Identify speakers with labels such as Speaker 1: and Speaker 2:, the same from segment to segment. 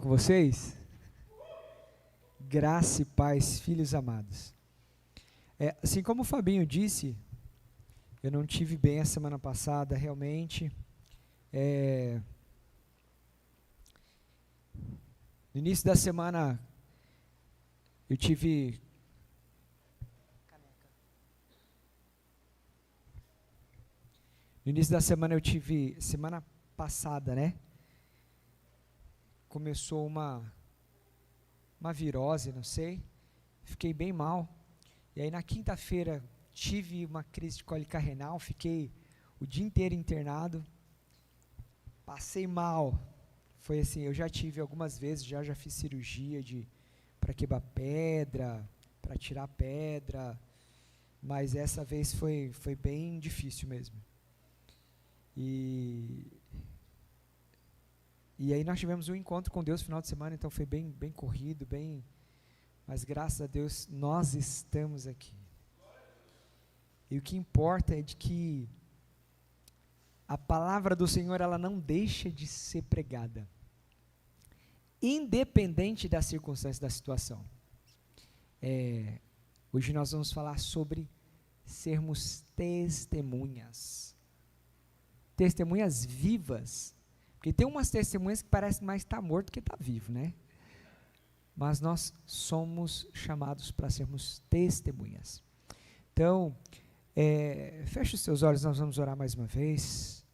Speaker 1: Com vocês, graça e paz, filhos amados. Assim como o Fabinho disse, eu não tive bem a semana passada, realmente. No início da semana, eu tive. No início da semana, semana passada, né? Começou uma virose, não sei, fiquei bem mal, e aí na quinta-feira tive uma crise de cólica renal, fiquei o dia inteiro internado, passei mal, foi assim, eu já tive algumas vezes, já fiz cirurgia para quebrar pedra, para tirar pedra, mas essa vez foi bem difícil mesmo, e aí nós tivemos um encontro com Deus no final de semana, então foi bem corrido, mas graças a Deus nós estamos aqui. E o que importa é de que a palavra do Senhor, ela não deixa de ser pregada, independente da circunstância, da situação. Hoje nós vamos falar sobre sermos testemunhas vivas. Porque tem umas testemunhas que parece mais estar morto que estar vivo, né? Mas nós somos chamados para sermos testemunhas. Então, feche os seus olhos, nós vamos orar mais uma vez.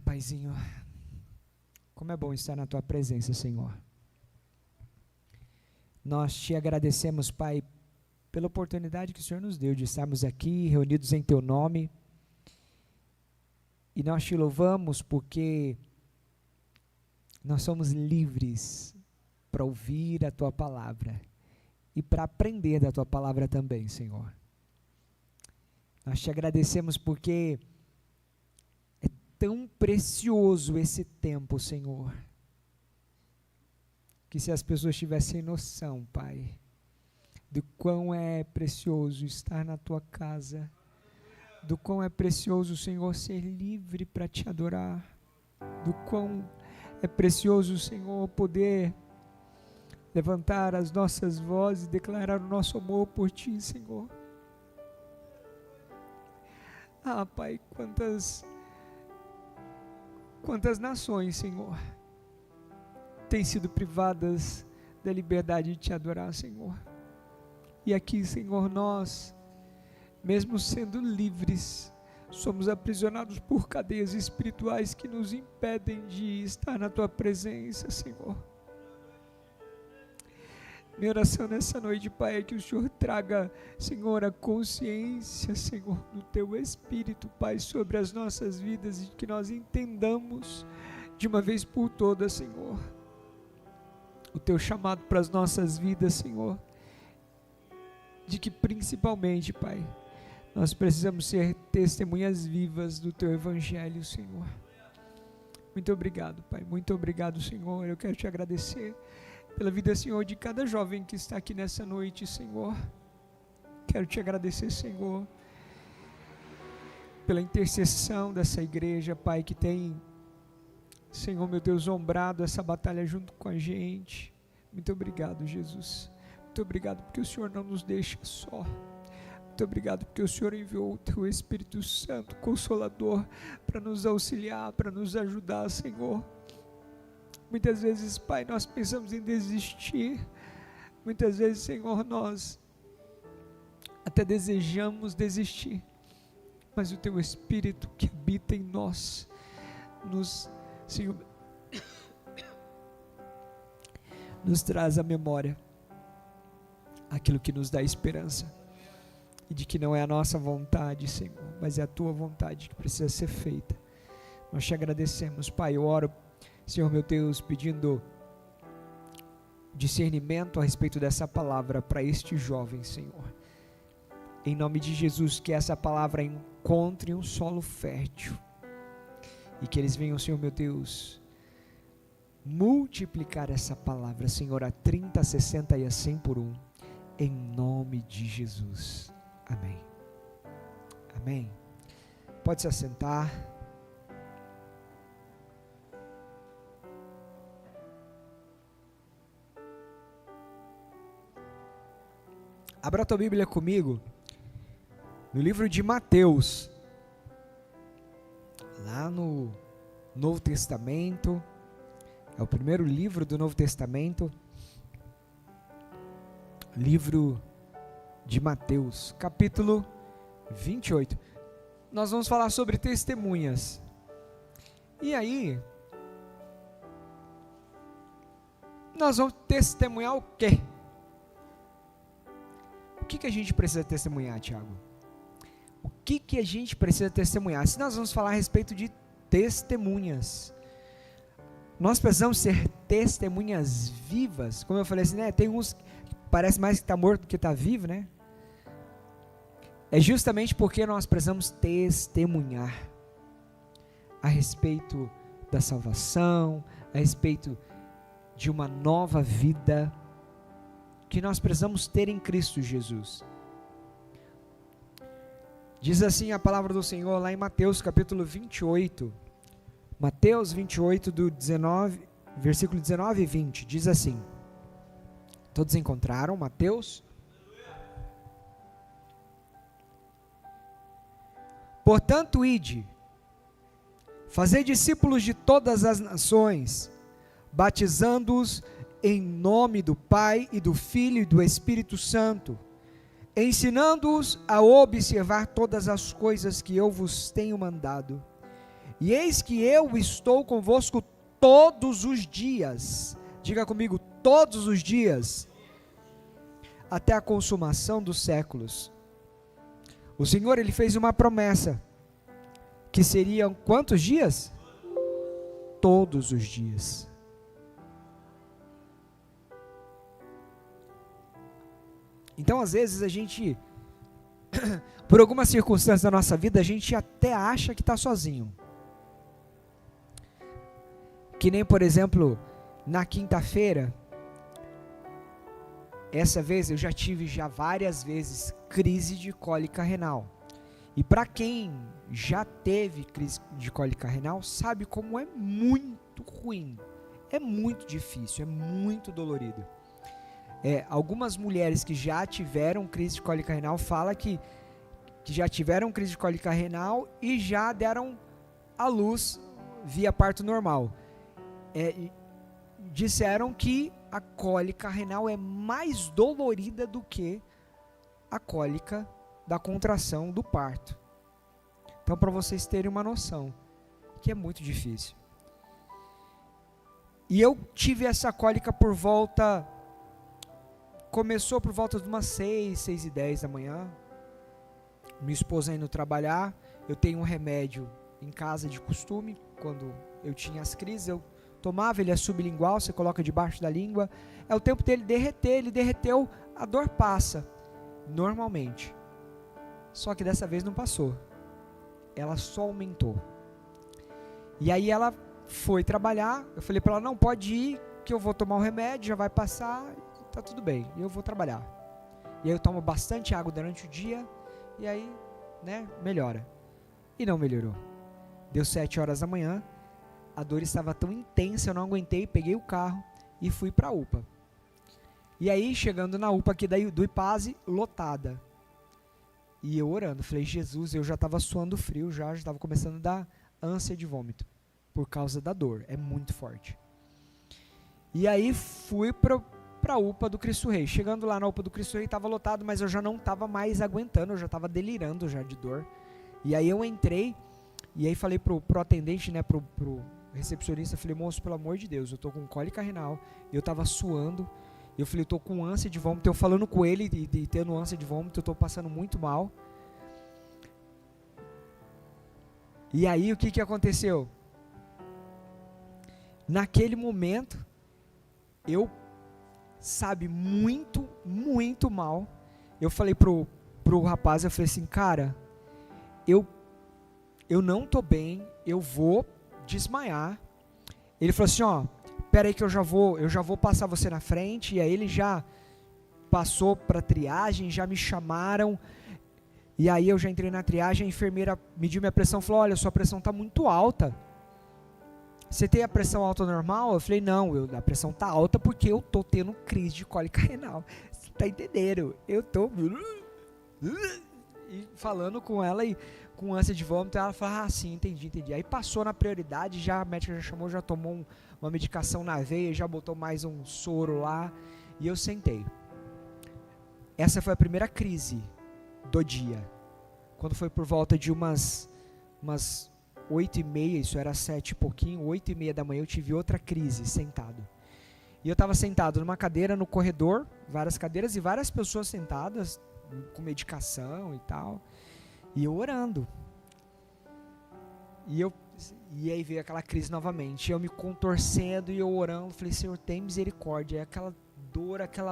Speaker 1: Paizinho, como é bom estar na Tua presença, Senhor. Nós Te agradecemos, Pai, pela oportunidade que o Senhor nos deu de estarmos aqui, reunidos em Teu nome. E nós Te louvamos porque nós somos livres para ouvir a Tua palavra e para aprender da Tua palavra também, Senhor. Nós Te agradecemos porque é tão precioso esse tempo, Senhor, que se as pessoas tivessem noção, Pai, do quão é precioso estar na Tua casa, do quão é precioso, Senhor, ser livre para Te adorar, do quão é precioso, Senhor, poder levantar as nossas vozes e declarar o nosso amor por Ti, Senhor. Pai, quantas nações, Senhor, têm sido privadas da liberdade de Te adorar, Senhor. E aqui, Senhor, nós, mesmo sendo livres, somos aprisionados por cadeias espirituais que nos impedem de estar na Tua presença, Senhor. Minha oração nessa noite, Pai, é que o Senhor traga, Senhor, a consciência, Senhor, do Teu Espírito, Pai, sobre as nossas vidas, e que nós entendamos de uma vez por todas, Senhor, o Teu chamado para as nossas vidas, Senhor, de que principalmente, Pai, nós precisamos ser testemunhas vivas do Teu Evangelho, Senhor. Muito obrigado, Pai. Muito obrigado, Senhor. Eu quero Te agradecer pela vida, Senhor, de cada jovem que está aqui nessa noite, Senhor. Quero Te agradecer, Senhor, pela intercessão dessa igreja, Pai, que tem, Senhor, meu Deus, ombrado essa batalha junto com a gente. Muito obrigado, Jesus. Muito obrigado porque o Senhor não nos deixa só. Muito obrigado porque o Senhor enviou o Teu Espírito Santo, Consolador, para nos auxiliar, para nos ajudar, Senhor. Muitas vezes, Pai, nós pensamos em desistir. Muitas vezes, Senhor, nós até desejamos desistir. Mas o Teu Espírito que habita em nós, Senhor, nos traz à memória aquilo que nos dá esperança. E de que não é a nossa vontade, Senhor, mas é a Tua vontade que precisa ser feita. Nós Te agradecemos, Pai. Eu oro, Senhor meu Deus, pedindo discernimento a respeito dessa palavra para este jovem, Senhor. Em nome de Jesus, que essa palavra encontre um solo fértil e que eles venham, Senhor meu Deus, multiplicar essa palavra, Senhor, a 30, a 60 e a 100 por um, em nome de Jesus. Amém. Amém. Pode se assentar. Abra a tua Bíblia comigo no livro de Mateus, lá no Novo Testamento. É o primeiro livro do Novo Testamento, livro de Mateus, capítulo 28. Nós vamos falar sobre testemunhas. E aí, nós vamos testemunhar o quê? O que a gente precisa testemunhar, Tiago? O que a gente precisa testemunhar? Se nós vamos falar a respeito de testemunhas, nós precisamos ser testemunhas vivas. Como eu falei assim, né? Tem uns que parece mais que está morto do que está vivo, né? É justamente porque nós precisamos testemunhar a respeito da salvação, a respeito de uma nova vida que nós precisamos ter em Cristo Jesus. Diz assim a palavra do Senhor lá em Mateus capítulo 28, Mateus 28, versículo 19 e 20, diz assim, todos encontraram Mateus? Portanto, ide, fazei discípulos de todas as nações, batizando-os em nome do Pai e do Filho e do Espírito Santo, ensinando-os a observar todas as coisas que eu vos tenho mandado. E eis que eu estou convosco todos os dias, diga comigo, todos os dias, até a consumação dos séculos. O Senhor, Ele fez uma promessa, que seriam quantos dias? Todos os dias. Então, às vezes, a gente, por alguma circunstância da nossa vida, a gente até acha que está sozinho. Que nem, por exemplo, na quinta-feira, essa vez eu já tive várias vezes crise de cólica renal. E para quem já teve crise de cólica renal, sabe como é muito ruim, é muito difícil, é muito dolorido. Algumas mulheres que já tiveram crise de cólica renal falam que já tiveram crise de cólica renal e já deram à luz via parto normal. Disseram que a cólica renal é mais dolorida do que a cólica da contração do parto. Então, para vocês terem uma noção, que é muito difícil. E eu tive essa cólica começou por volta de umas 6h10 da manhã, minha esposa indo trabalhar, eu tenho um remédio em casa de costume, quando eu tinha as crises, eu tomava, ele é sublingual, você coloca debaixo da língua, é o tempo dele derreter, ele derreteu, a dor passa, normalmente, só que dessa vez não passou, ela só aumentou, e aí ela foi trabalhar, eu falei para ela, não, pode ir, que eu vou tomar o remédio, já vai passar, tá tudo bem, eu vou trabalhar, e aí eu tomo bastante água durante o dia, e aí, melhora, e não melhorou, deu 7 horas da manhã, a dor estava tão intensa, eu não aguentei, peguei o carro e fui para a UPA. E aí, chegando na UPA aqui do Ipase, lotada. E eu orando, falei, Jesus, eu já estava suando frio, já estava começando a dar ânsia de vômito, por causa da dor, é muito forte. E aí, fui para a UPA do Cristo Rei. Chegando lá na UPA do Cristo Rei, estava lotado, mas eu já não estava mais aguentando, eu já estava delirando já de dor. E aí eu entrei, e aí falei pro atendente, pro recepcionista, falei, moço, pelo amor de Deus, eu tô com cólica renal, eu tava suando, eu falei, eu tô com ânsia de vômito, eu falando com ele e tendo ânsia de vômito, eu tô passando muito mal. E aí o que aconteceu? Naquele momento, eu, muito, muito mal, eu falei pro rapaz, eu falei assim, cara, eu não tô bem, eu vou desmaiar. Ele falou assim, pera aí que eu já vou passar você na frente. E aí ele já passou para triagem, já me chamaram, e aí eu já entrei na triagem, a enfermeira mediu minha pressão, falou, olha, sua pressão está muito alta, você tem a pressão alta normal? Eu falei, não, a pressão está alta porque eu estou tendo crise de cólica renal. tá entendendo? Eu tô e falando com ela e com ânsia de vômito, ela fala, sim, entendi. Aí passou na prioridade, já a médica já chamou, já tomou uma medicação na veia, já botou mais um soro lá, e eu sentei. Essa foi a primeira crise do dia. Quando foi por volta de umas 8h30, isso era 7 e pouquinho, 8h30 da manhã, eu tive outra crise, sentado. E eu estava sentado numa cadeira no corredor, várias cadeiras e várias pessoas sentadas, com medicação e tal, e eu orando. E aí veio aquela crise novamente, eu me contorcendo e eu orando, falei, Senhor, tem misericórdia, é aquela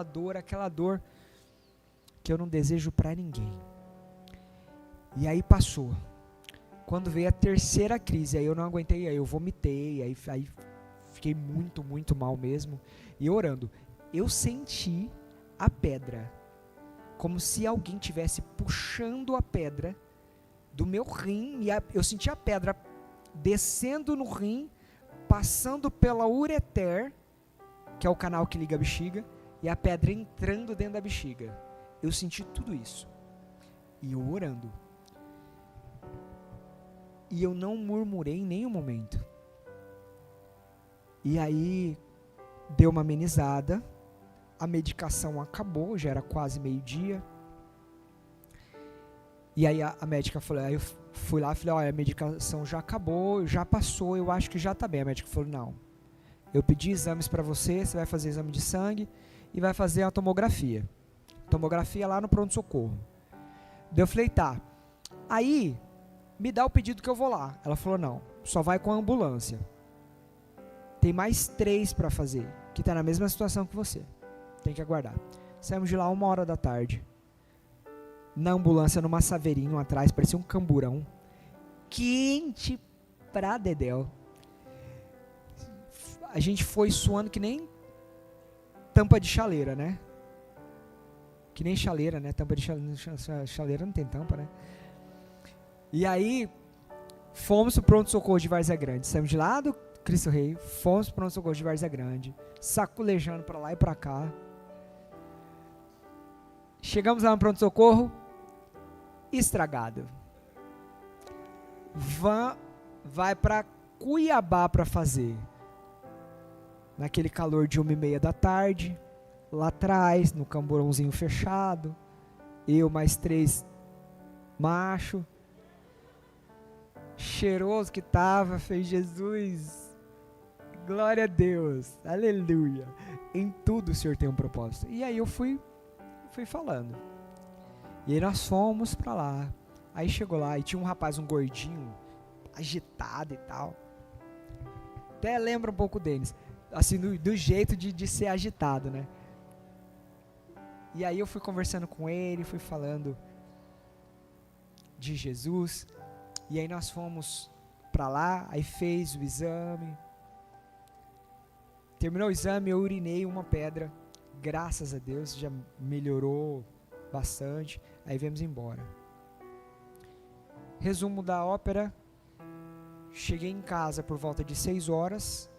Speaker 1: dor que eu não desejo para ninguém. E aí passou. Quando veio a terceira crise, aí eu não aguentei, aí eu vomitei, aí fiquei muito, muito mal mesmo. E orando, eu senti a pedra, como se alguém tivesse puxando a pedra do meu rim, e eu senti a pedra descendo no rim, passando pela ureter, que é o canal que liga a bexiga, e a pedra entrando dentro da bexiga. Eu senti tudo isso. E eu orando. E eu não murmurei em nenhum momento. E aí deu uma amenizada, a medicação acabou, já era quase meio-dia. E aí a médica falou, aí eu fui lá e falei, olha, a medicação já acabou, já passou, eu acho que já tá bem. A médica falou, não, eu pedi exames para você vai fazer exame de sangue e vai fazer a tomografia. Tomografia lá no pronto-socorro. Daí eu falei, tá. Aí, me dá o pedido que eu vou lá. Ela falou, não, só vai com a ambulância. Tem mais 3 para fazer, que tá na mesma situação que você. Tem que aguardar. Saímos de lá 1h da tarde. Na ambulância, numa saveirinho atrás, parecia um camburão. Quente pra dedéu. A gente foi suando que nem tampa de chaleira, né? Que nem chaleira, né? Tampa de chaleira não tem tampa, né? E aí, fomos pro pronto-socorro de Várzea Grande. Saímos de lá do Cristo Rei, fomos pro pronto-socorro de Várzea Grande, saculejando pra lá e pra cá. Chegamos lá no pronto-socorro, estragado. Vai pra Cuiabá pra fazer. Naquele calor de 1h30 da tarde, lá atrás, no camburãozinho fechado, eu mais 3 macho, cheiroso que tava, fez Jesus, glória a Deus, aleluia, em tudo o Senhor tem um propósito. E aí eu fui falando, e aí nós fomos pra lá. Aí chegou lá e tinha um rapaz, um gordinho, agitado e tal, até lembra um pouco deles, assim, do jeito de ser agitado, né? E aí eu fui conversando com ele, fui falando de Jesus, e aí nós fomos pra lá, aí fez o exame, terminou o exame, eu urinei uma pedra, graças a Deus, já melhorou bastante, aí viemos embora. Resumo da ópera, cheguei em casa por volta de 6h,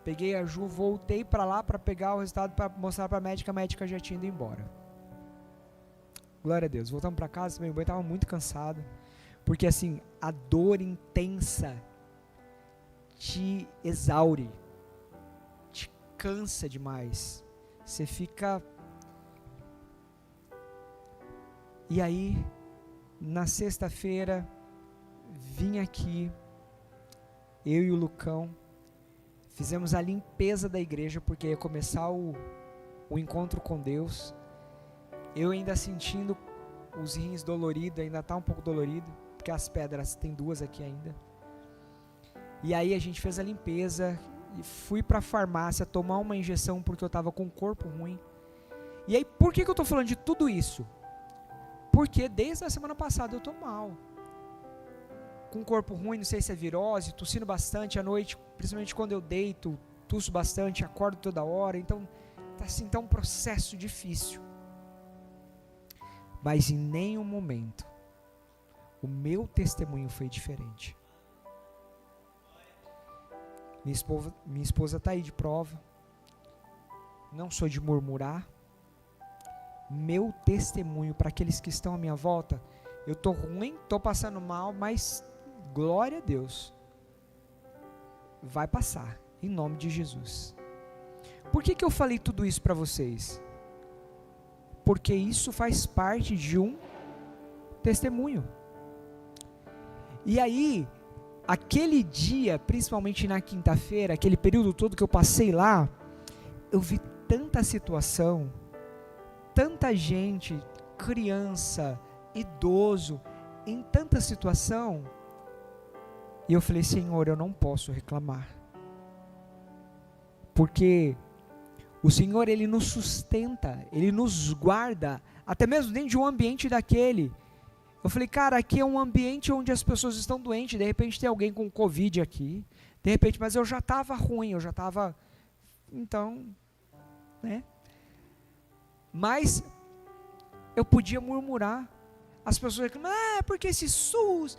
Speaker 1: peguei a Ju, voltei pra lá pra pegar o resultado pra mostrar pra médica, a médica já tinha ido embora. Glória a Deus, voltamos pra casa, meu banho tava muito cansado, porque assim, a dor intensa te exaure, te cansa demais, você fica... E aí, na sexta-feira, vim aqui, eu e o Lucão, fizemos a limpeza da igreja, porque ia começar o encontro com Deus. Eu ainda sentindo os rins doloridos, ainda tá um pouco dolorido, porque as pedras, tem 2 aqui ainda. E aí a gente fez a limpeza, e fui pra farmácia tomar uma injeção, porque eu tava com o corpo ruim. E aí, por que eu tô falando de tudo isso? Porque desde a semana passada eu tô mal. Com o corpo ruim, não sei se é virose, tossindo bastante à noite, principalmente quando eu deito, tusso bastante, acordo toda hora, então tá assim, tá um processo difícil. Mas em nenhum momento o meu testemunho foi diferente. Minha esposa tá aí de prova. Não sou de murmurar, meu testemunho para aqueles que estão à minha volta, eu estou ruim, estou passando mal, mas glória a Deus, vai passar, em nome de Jesus. Por que eu falei tudo isso para vocês? Porque isso faz parte de um testemunho. E aí, aquele dia, principalmente na quinta-feira, aquele período todo que eu passei lá, eu vi tanta situação, tanta gente, criança, idoso, em tanta situação, e eu falei, Senhor, eu não posso reclamar, porque o Senhor, Ele nos sustenta, Ele nos guarda, até mesmo dentro de um ambiente daquele. Eu falei, cara, aqui é um ambiente onde as pessoas estão doentes, de repente tem alguém com Covid aqui, de repente, mas eu já estava ruim, eu já estava, então, né? Mas eu podia murmurar, as pessoas reclamam, porque esse SUS,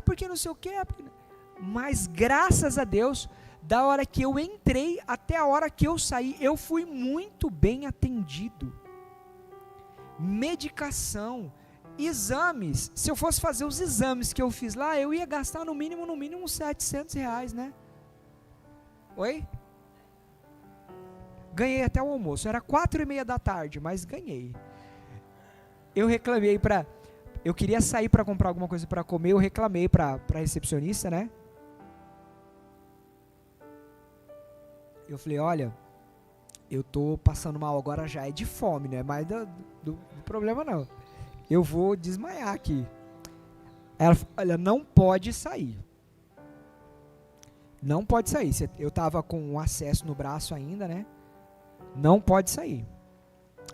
Speaker 1: porque não sei o que, mas graças a Deus, da hora que eu entrei até a hora que eu saí, eu fui muito bem atendido. Medicação, exames, se eu fosse fazer os exames que eu fiz lá, eu ia gastar no mínimo uns R$700, né? Oi? Ganhei até o almoço, era 4:30 da tarde, mas ganhei. Eu reclamei eu queria sair para comprar alguma coisa para comer, eu reclamei para recepcionista, né? Eu falei, olha, eu tô passando mal agora, já é de fome, não é mais do problema não. Eu vou desmaiar aqui. Ela falou, olha, não pode sair. Não pode sair. Eu tava com acesso no braço ainda, né? Não pode sair.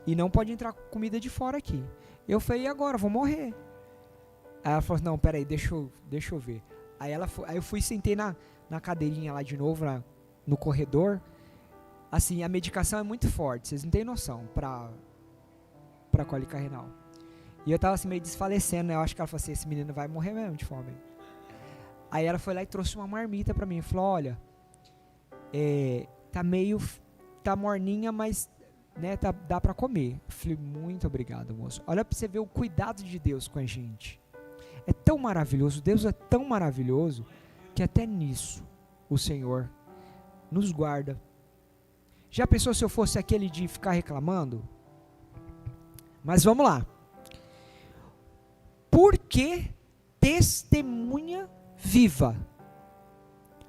Speaker 1: E não pode entrar comida de fora aqui. Eu falei, e agora? Vou morrer. Aí ela falou, não, peraí, deixa eu ver. Aí eu fui e sentei na cadeirinha lá de novo, no corredor. Assim, a medicação é muito forte, vocês não têm noção, pra cólica renal. E eu tava assim meio desfalecendo, né? Eu acho que ela falou assim, esse menino vai morrer mesmo de fome. Aí ela foi lá e trouxe uma marmita pra mim e falou, olha, tá morninha, mas né, dá pra comer. Eu falei, muito obrigado, moço. Olha pra você ver o cuidado de Deus com a gente. É tão maravilhoso, Deus é tão maravilhoso, que até nisso o Senhor nos guarda. Já pensou se eu fosse aquele de ficar reclamando? Mas vamos lá. Por que testemunha viva?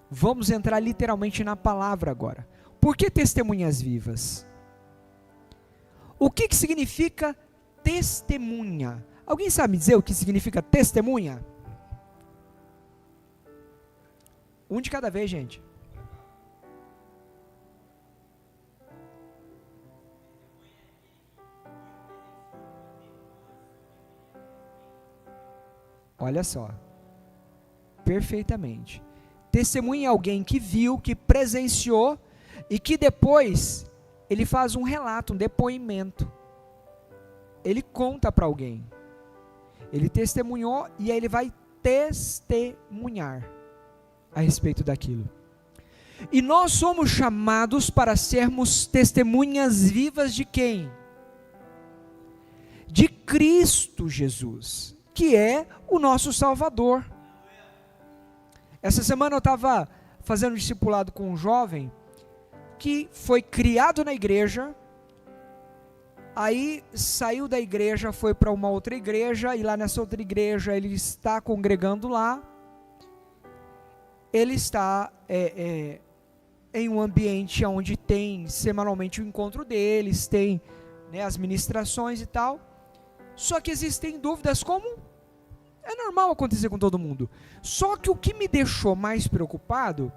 Speaker 1: Vamos entrar literalmente na palavra agora. Por que testemunhas vivas? O que significa testemunha? Alguém sabe dizer o que significa testemunha? Um de cada vez, gente. Olha só. Perfeitamente. Testemunha é alguém que viu, que presenciou e que depois ele faz um relato, um depoimento. Ele conta para alguém. Ele testemunhou e aí ele vai testemunhar a respeito daquilo. E nós somos chamados para sermos testemunhas vivas de quem? De Cristo Jesus, que é o nosso Salvador. Essa semana eu estava fazendo um discipulado com um jovem que foi criado na igreja, aí saiu da igreja, foi para uma outra igreja, e lá nessa outra igreja ele está congregando lá, ele está em um ambiente onde tem semanalmente o encontro deles, tem né, as ministrações e tal, só que existem dúvidas, como é normal acontecer com todo mundo. Só que o que me deixou mais preocupado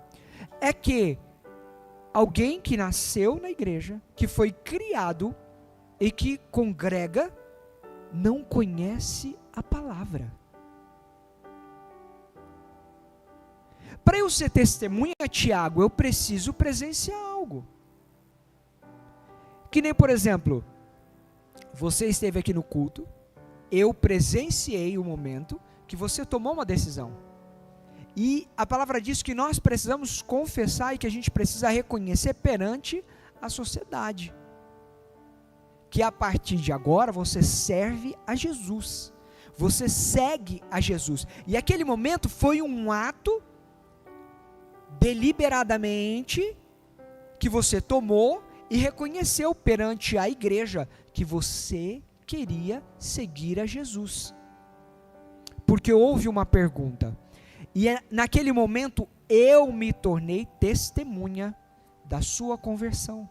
Speaker 1: é que alguém que nasceu na igreja, que foi criado e que congrega, não conhece a palavra. Para eu ser testemunha, Tiago, eu preciso presenciar algo. Que nem, por exemplo, você esteve aqui no culto, eu presenciei o momento que você tomou uma decisão. E a palavra diz que nós precisamos confessar e que a gente precisa reconhecer perante a sociedade. que a partir de agora você serve a Jesus, você segue a Jesus. E aquele momento foi um ato deliberadamente que você tomou e reconheceu perante a igreja que você queria seguir a Jesus. Porque houve uma pergunta, e naquele momento eu me tornei testemunha da sua conversão.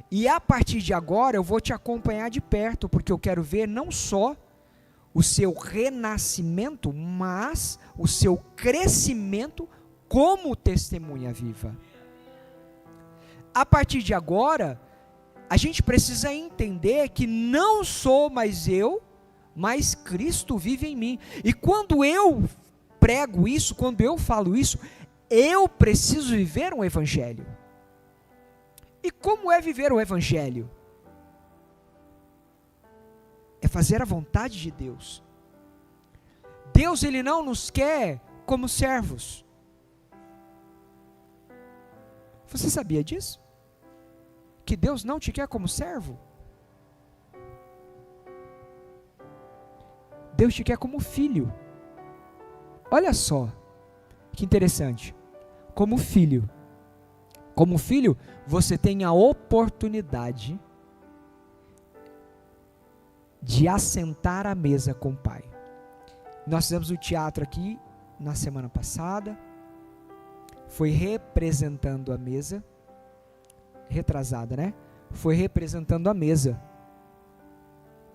Speaker 1: E a partir de agora eu vou te acompanhar de perto, porque eu quero ver não só o seu renascimento, mas o seu crescimento como testemunha viva. A partir de agora, a gente precisa entender que não sou mais eu, mas Cristo vive em mim. E quando eu prego isso, quando eu falo isso, eu preciso viver um evangelho. E como é viver o evangelho? É fazer a vontade de Deus. Deus, Ele não nos quer como servos. Você sabia disso? Que Deus não te quer como servo? Deus te quer como filho. Olha só, que interessante. Como filho. Como filho, você tem a oportunidade de assentar à mesa com o Pai. Nós fizemos o teatro aqui na semana passada. Foi representando a mesa. Retrasada, né? Foi representando a mesa.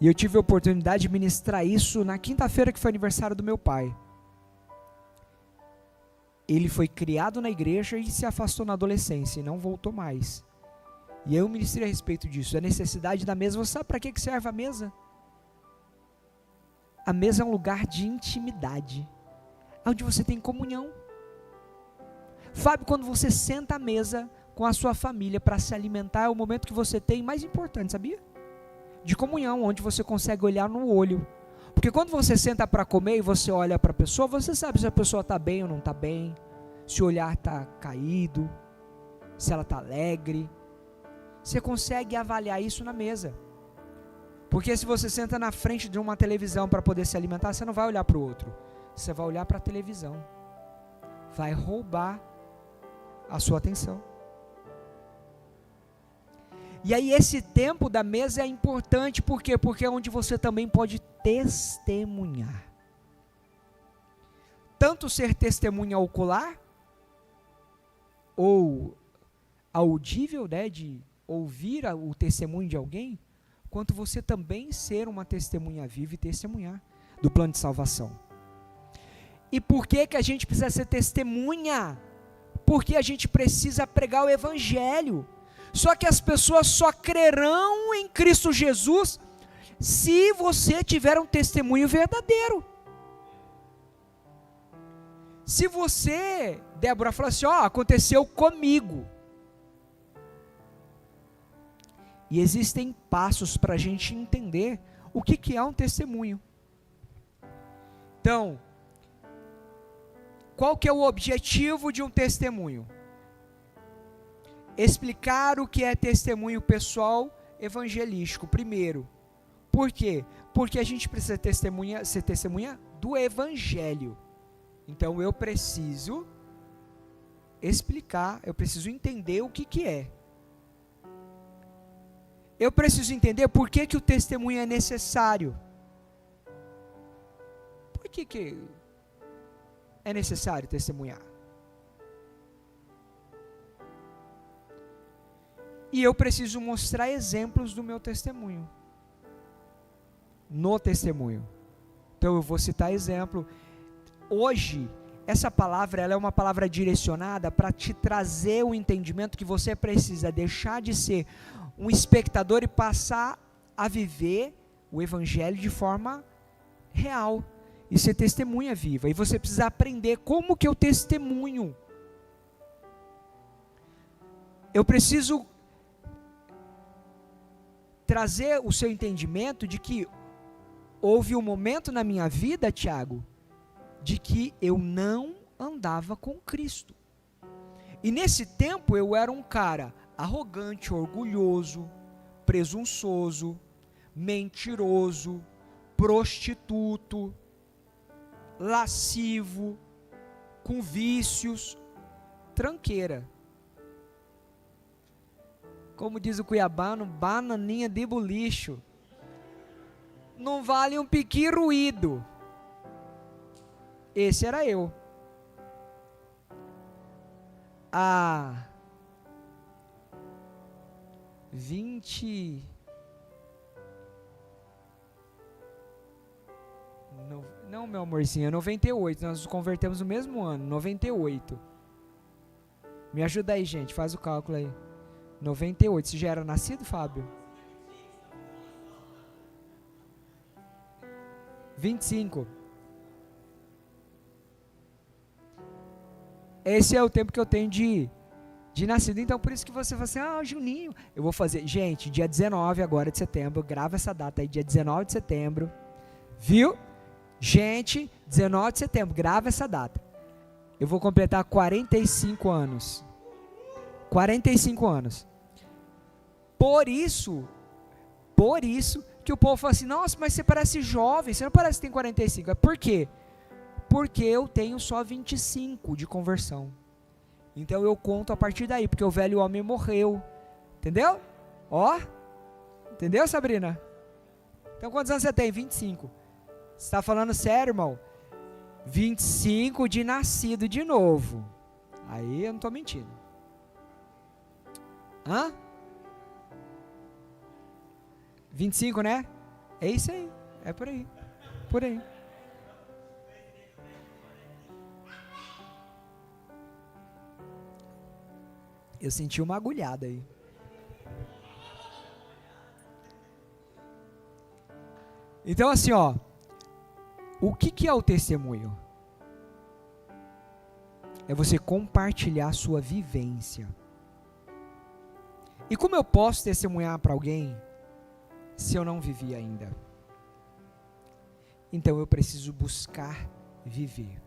Speaker 1: E eu tive a oportunidade de ministrar isso na quinta-feira, que foi aniversário do meu pai. Ele foi criado na igreja e se afastou na adolescência e não voltou mais. E eu ministrei a respeito disso, a necessidade da mesa. Você sabe para que serve a mesa? A mesa é um lugar de intimidade, onde você tem comunhão. Fábio, quando você senta à mesa com a sua família para se alimentar, é o momento que você tem mais importante, sabia? De comunhão, onde você consegue olhar no olho. Porque quando você senta para comer e você olha para a pessoa, você sabe se a pessoa está bem ou não está bem, se o olhar está caído, se ela está alegre. Você consegue avaliar isso na mesa. Porque se você senta na frente de uma televisão para poder se alimentar, você não vai olhar para o outro, você vai olhar para a televisão. Vai roubar a sua atenção. E aí esse tempo da mesa é importante, por quê? Porque é onde você também pode testemunhar. Tanto ser testemunha ocular, ou audível, né, de ouvir o testemunho de alguém, quanto você também ser uma testemunha viva e testemunhar do plano de salvação. E por que que a gente precisa ser testemunha? Porque a gente precisa pregar o evangelho. Só que as pessoas só crerão em Cristo Jesus se você tiver um testemunho verdadeiro. Se você, Débora, falar assim, aconteceu comigo. E existem passos para a gente entender o que é um testemunho. Então, qual que é o objetivo de um testemunho? Explicar o que é testemunho pessoal evangelístico, primeiro. Por quê? Porque a gente precisa ser testemunha do evangelho. Então eu preciso explicar, eu preciso entender o que é. Eu preciso entender por que o testemunho é necessário. Por que é necessário testemunhar? E eu preciso mostrar exemplos do meu testemunho. No testemunho. Então eu vou citar exemplo. Hoje, essa palavra ela é uma palavra direcionada para te trazer o entendimento que você precisa deixar de ser um espectador e passar a viver o evangelho de forma real. E ser testemunha viva. E você precisa aprender como que eu testemunho. Eu preciso trazer o seu entendimento de que houve um momento na minha vida, Tiago, de que eu não andava com Cristo. E nesse tempo eu era um cara arrogante, orgulhoso, presunçoso, mentiroso, prostituto, lascivo, com vícios, tranqueira. Como diz o cuiabano, bananinha de bolicho. Não vale um piqui ruído. Esse era eu. Há 20... Não, meu amorzinho, é 98. Nós nos convertemos no mesmo ano, 98. Me ajuda aí, gente, faz o cálculo aí. 98. Você já era nascido, Fábio? 25. Esse é o tempo que eu tenho de nascido. Então, por isso que você fala assim, Juninho. Eu vou fazer, gente, dia 19 agora de setembro. Grava essa data aí, dia 19 de setembro. Viu? Gente, 19 de setembro, grava essa data. Eu vou completar 45 anos. 45 anos. Por isso que o povo fala assim, nossa, mas você parece jovem, você não parece que tem 45. Por quê? Porque eu tenho só 25 de conversão. Então eu conto a partir daí, porque o velho homem morreu. Entendeu? Ó. Entendeu, Sabrina? Então quantos anos você tem? 25. Você está falando sério, irmão? 25 de nascido de novo. Aí eu não estou mentindo. Hã? 25, né? É isso aí. É por aí. Por aí. Eu senti uma agulhada aí. Então assim, ó. O que é o testemunho? É você compartilhar a sua vivência. E como eu posso testemunhar para alguém se eu não vivi ainda? Então eu preciso buscar viver.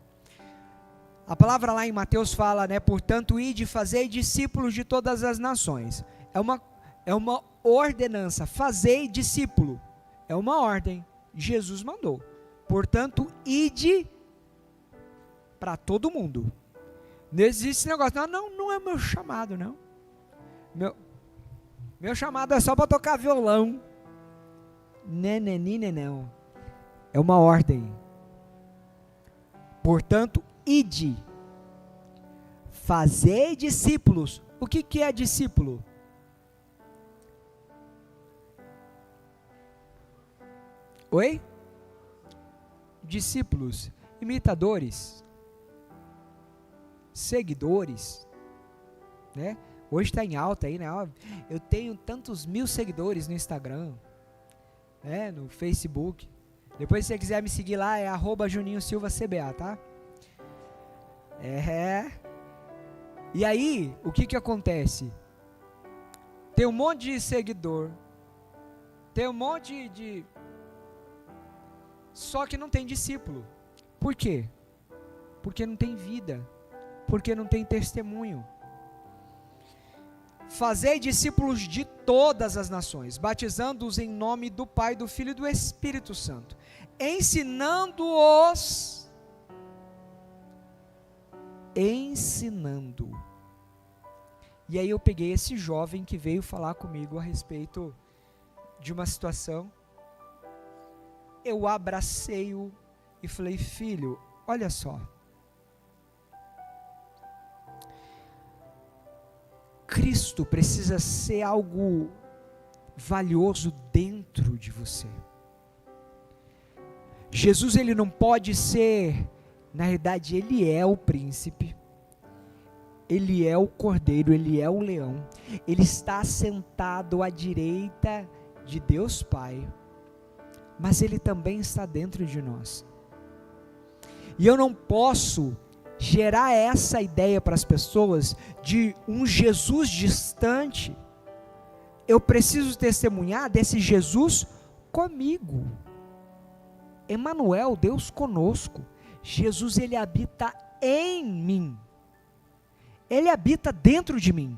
Speaker 1: A palavra lá em Mateus fala, né? Portanto, ide, fazei discípulos de todas as nações. É uma ordenança. Fazei discípulo. É uma ordem. Jesus mandou. Portanto, ide para todo mundo. Não existe esse negócio. Não é meu chamado, não. Meu chamado é só para tocar violão. Não. É uma ordem. Portanto, ide. Fazei discípulos. O que é discípulo? Oi? Discípulos, imitadores, seguidores, né? Hoje está em alta aí, né? Eu tenho tantos mil seguidores no Instagram, né? No Facebook. Depois, se você quiser me seguir lá, é @JuninhoSilvaCBA, tá? E aí, o que acontece? Tem um monte de seguidor, tem um monte de... Só que não tem discípulo. Por quê? Porque não tem vida. Porque não tem testemunho. Fazei discípulos de todas as nações, batizando-os em nome do Pai, do Filho e do Espírito Santo, ensinando. E aí eu peguei esse jovem que veio falar comigo a respeito de uma situação. Eu abracei-o e falei, filho, olha só. Cristo precisa ser algo valioso dentro de você. Jesus, ele não pode ser, na realidade, ele é o príncipe, ele é o cordeiro, ele é o leão, ele está sentado à direita de Deus Pai, mas ele também está dentro de nós. E eu não posso gerar essa ideia para as pessoas de um Jesus distante. Eu preciso testemunhar desse Jesus comigo. Emmanuel, Deus conosco. Jesus, ele habita em mim. Ele habita dentro de mim.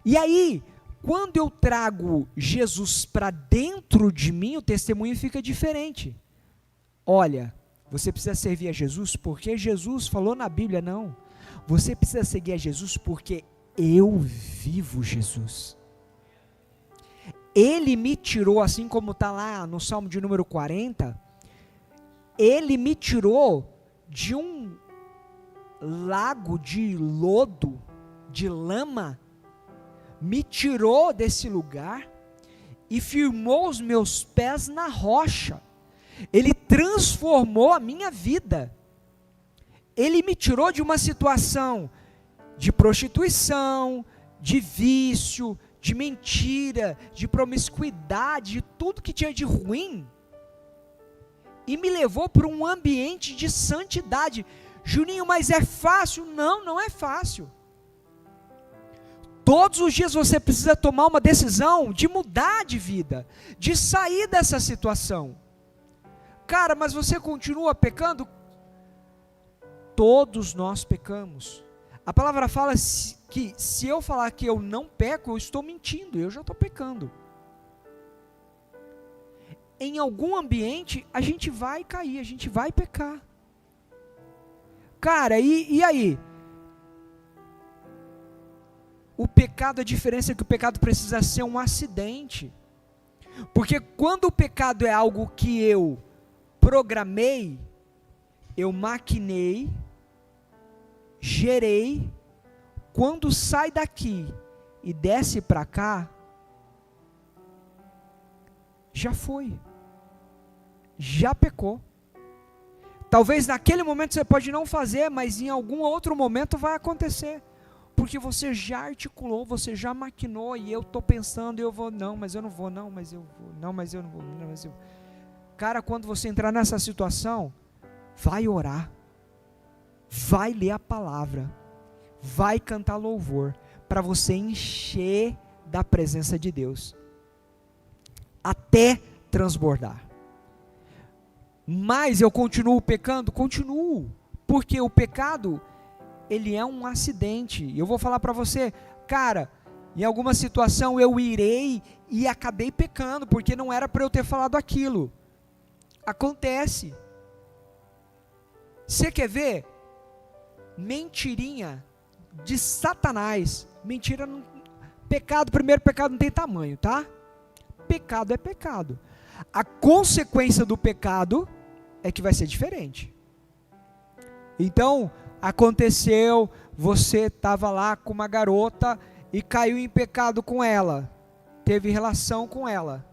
Speaker 1: E aí, quando eu trago Jesus para dentro de mim, o testemunho fica diferente. Olha, você precisa servir a Jesus porque Jesus falou na Bíblia, não. Você precisa seguir a Jesus porque eu vivo Jesus. Ele me tirou, assim como está lá no Salmo de número 40, Ele me tirou de um lago de lodo, de lama, me tirou desse lugar e firmou os meus pés na rocha. Ele transformou a minha vida. Ele me tirou de uma situação de prostituição, de vício, de mentira, de promiscuidade, de tudo que tinha de ruim, e me levou para um ambiente de santidade. Juninho, mas é fácil? Não, não é fácil. Todos os dias você precisa tomar uma decisão de mudar de vida, de sair dessa situação. Cara, mas você continua pecando? Todos nós pecamos. A palavra fala que se eu falar que eu não peco, eu estou mentindo, eu já estou pecando. Em algum ambiente, a gente vai cair, a gente vai pecar. Cara, e aí? O pecado, a diferença é que o pecado precisa ser um acidente. Porque quando o pecado é algo que eu programei, eu maquinei, gerei, quando sai daqui e desce para cá, já foi, já pecou. Talvez naquele momento você pode não fazer, mas em algum outro momento vai acontecer, porque você já articulou, você já maquinou, e eu estou pensando, eu vou, não, mas eu não vou, não, mas eu vou, não, mas eu não vou, não, mas eu... Cara, quando você entrar nessa situação, vai orar, vai ler a palavra, vai cantar louvor, para você encher da presença de Deus, até transbordar. Mas eu continuo pecando? Continuo, porque o pecado, ele é um acidente. Eu vou falar para você, cara, em alguma situação eu irei e acabei pecando, porque não era para eu ter falado aquilo. Acontece. Você quer ver? Mentirinha de Satanás. Mentira, não, pecado, primeiro pecado não tem tamanho, tá? Pecado é pecado. A consequência do pecado é que vai ser diferente. Então, aconteceu, você estava lá com uma garota e caiu em pecado com ela, teve relação com ela.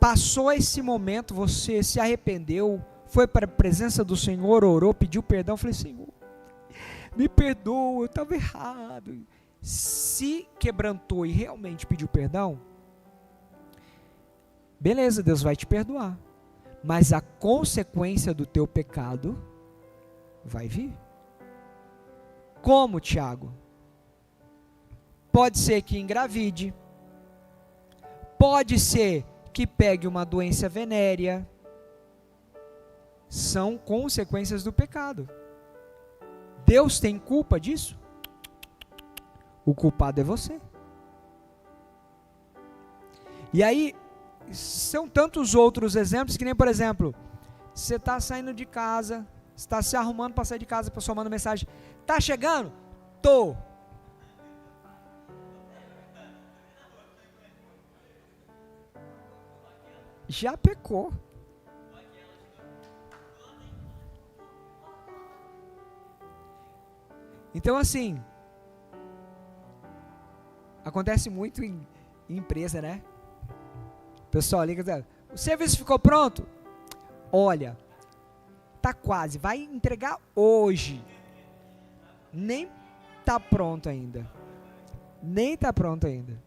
Speaker 1: Passou esse momento, você se arrependeu, foi para a presença do Senhor, orou, pediu perdão, falei, Senhor, me perdoa, eu estava errado. Se quebrantou e realmente pediu perdão, beleza, Deus vai te perdoar. Mas a consequência do teu pecado vai vir. Como, Tiago? Pode ser que engravide, pode ser que pegue uma doença venérea. São consequências do pecado. Deus tem culpa disso? O culpado é você. E aí, são tantos outros exemplos, que nem, por exemplo, você está saindo de casa, está se arrumando para sair de casa, a pessoa manda mensagem, está chegando? Tô. Já pecou. Então, assim, acontece muito em empresa, né? O pessoal liga, o serviço ficou pronto? Olha, tá quase, vai entregar hoje. Nem tá pronto ainda. Nem tá pronto ainda.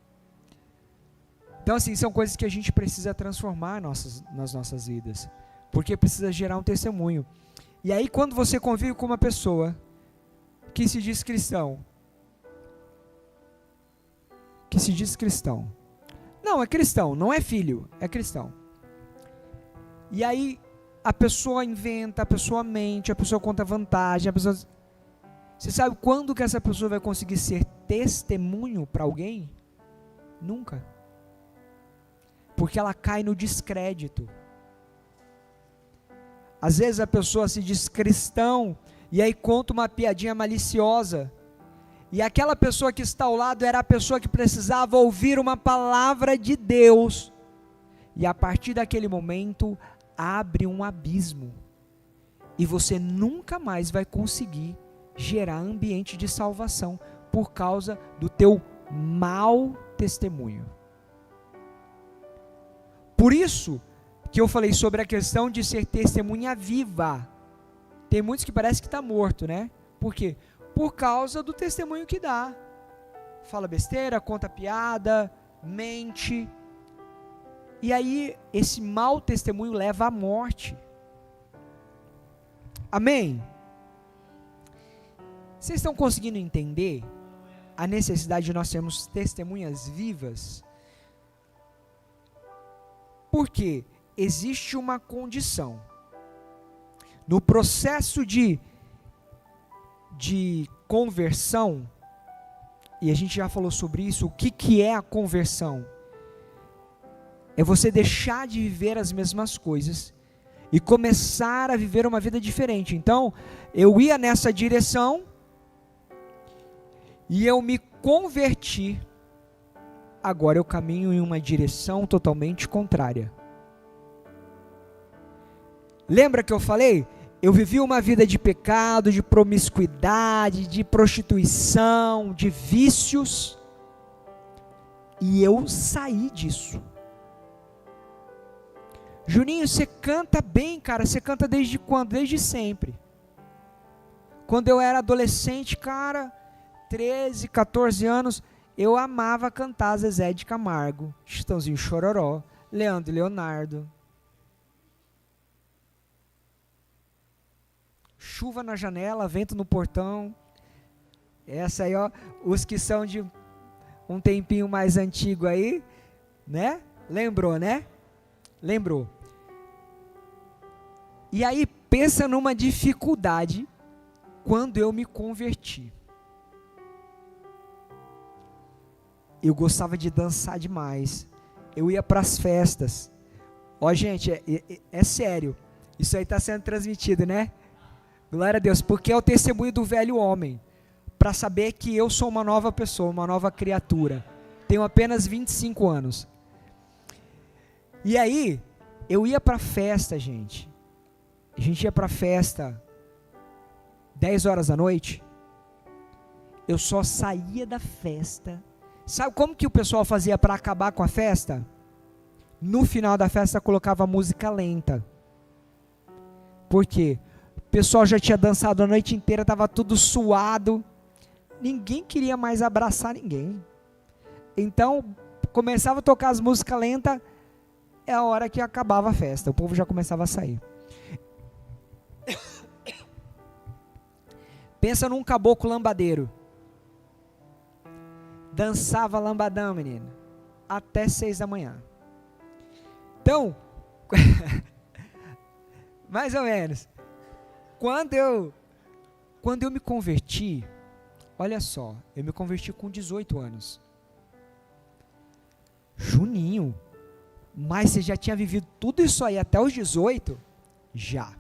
Speaker 1: Então, assim, são coisas que a gente precisa transformar nas nossas vidas, porque precisa gerar um testemunho. E aí, quando você convive com uma pessoa que se diz cristão, não, é cristão, não é filho, é cristão. E aí, a pessoa inventa, a pessoa mente, a pessoa conta vantagem, Você sabe quando que essa pessoa vai conseguir ser testemunho para alguém? Nunca. Porque ela cai no descrédito. Às vezes a pessoa se diz cristão e aí conta uma piadinha maliciosa. E aquela pessoa que está ao lado era a pessoa que precisava ouvir uma palavra de Deus. E a partir daquele momento abre um abismo. E você nunca mais vai conseguir gerar ambiente de salvação por causa do teu mau testemunho. Por isso que eu falei sobre a questão de ser testemunha viva. Tem muitos que parece que está morto, né? Por quê? Por causa do testemunho que dá. Fala besteira, conta piada, mente. E aí esse mau testemunho leva à morte. Amém? Vocês estão conseguindo entender a necessidade de nós sermos testemunhas vivas? Porque existe uma condição. No processo de conversão, e a gente já falou sobre isso, o que é a conversão? É você deixar de viver as mesmas coisas e começar a viver uma vida diferente. Então, eu ia nessa direção e eu me converti. Agora eu caminho em uma direção totalmente contrária. Lembra que eu falei? Eu vivi uma vida de pecado, de promiscuidade, de prostituição, de vícios. E eu saí disso. Juninho, você canta bem, cara. Você canta desde quando? Desde sempre. Quando eu era adolescente, cara, 13, 14 anos, eu amava cantar Zezé de Camargo, Chitãozinho Chororó, Leandro e Leonardo. Chuva na janela, vento no portão. Essa aí, ó, os que são de um tempinho mais antigo aí, né? Lembrou, né? Lembrou. E aí, pensa numa dificuldade quando eu me converti. Eu gostava de dançar demais. Eu ia para as festas. Ó, gente, é sério. Isso aí está sendo transmitido, né? Glória a Deus, porque é o testemunho do velho homem, para saber que eu sou uma nova pessoa, uma nova criatura. Tenho apenas 25 anos. E aí, eu ia para a festa, gente. A gente ia para a festa 10 horas da noite. Eu só saía da festa. Sabe como que o pessoal fazia para acabar com a festa? No final da festa colocava música lenta. Por quê? O pessoal já tinha dançado a noite inteira, estava tudo suado. Ninguém queria mais abraçar ninguém. Então, começava a tocar as músicas lentas, é a hora que acabava a festa. O povo já começava a sair. Pensa num caboclo lambadeiro. Dançava lambadão, menino, até 6 da manhã. Então, mais ou menos. Quando eu me converti, olha só, eu me converti com 18 anos. Juninho, mas você já tinha vivido tudo isso aí até os 18? Já.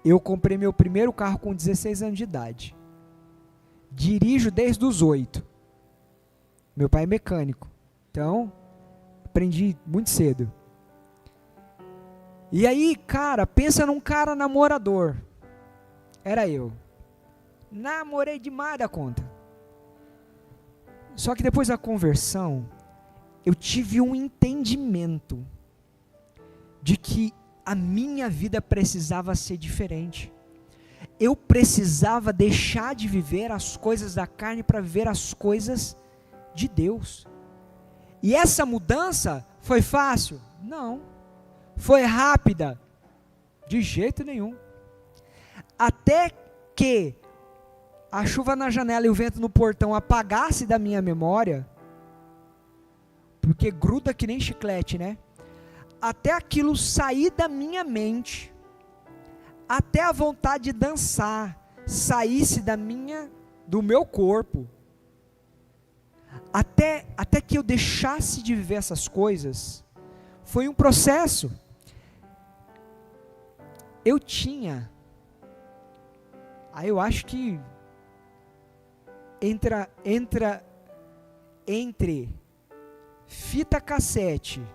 Speaker 1: Eu comprei meu primeiro carro com 16 anos de idade. Dirijo desde os 8. Meu pai é mecânico, então aprendi muito cedo. E aí, cara, pensa num cara namorador. Era eu. Namorei demais da conta. Só que depois da conversão, eu tive um entendimento de que a minha vida precisava ser diferente. Eu precisava deixar de viver as coisas da carne para viver as coisas de Deus. E essa mudança foi fácil? Não. Foi rápida? De jeito nenhum. Até que a chuva na janela e o vento no portão apagasse da minha memória, porque gruda que nem chiclete, né? Até aquilo sair da minha mente, até a vontade de dançar saísse do meu corpo, até que eu deixasse de viver essas coisas, foi um processo. Eu tinha, aí eu acho que entra entre fita cassete,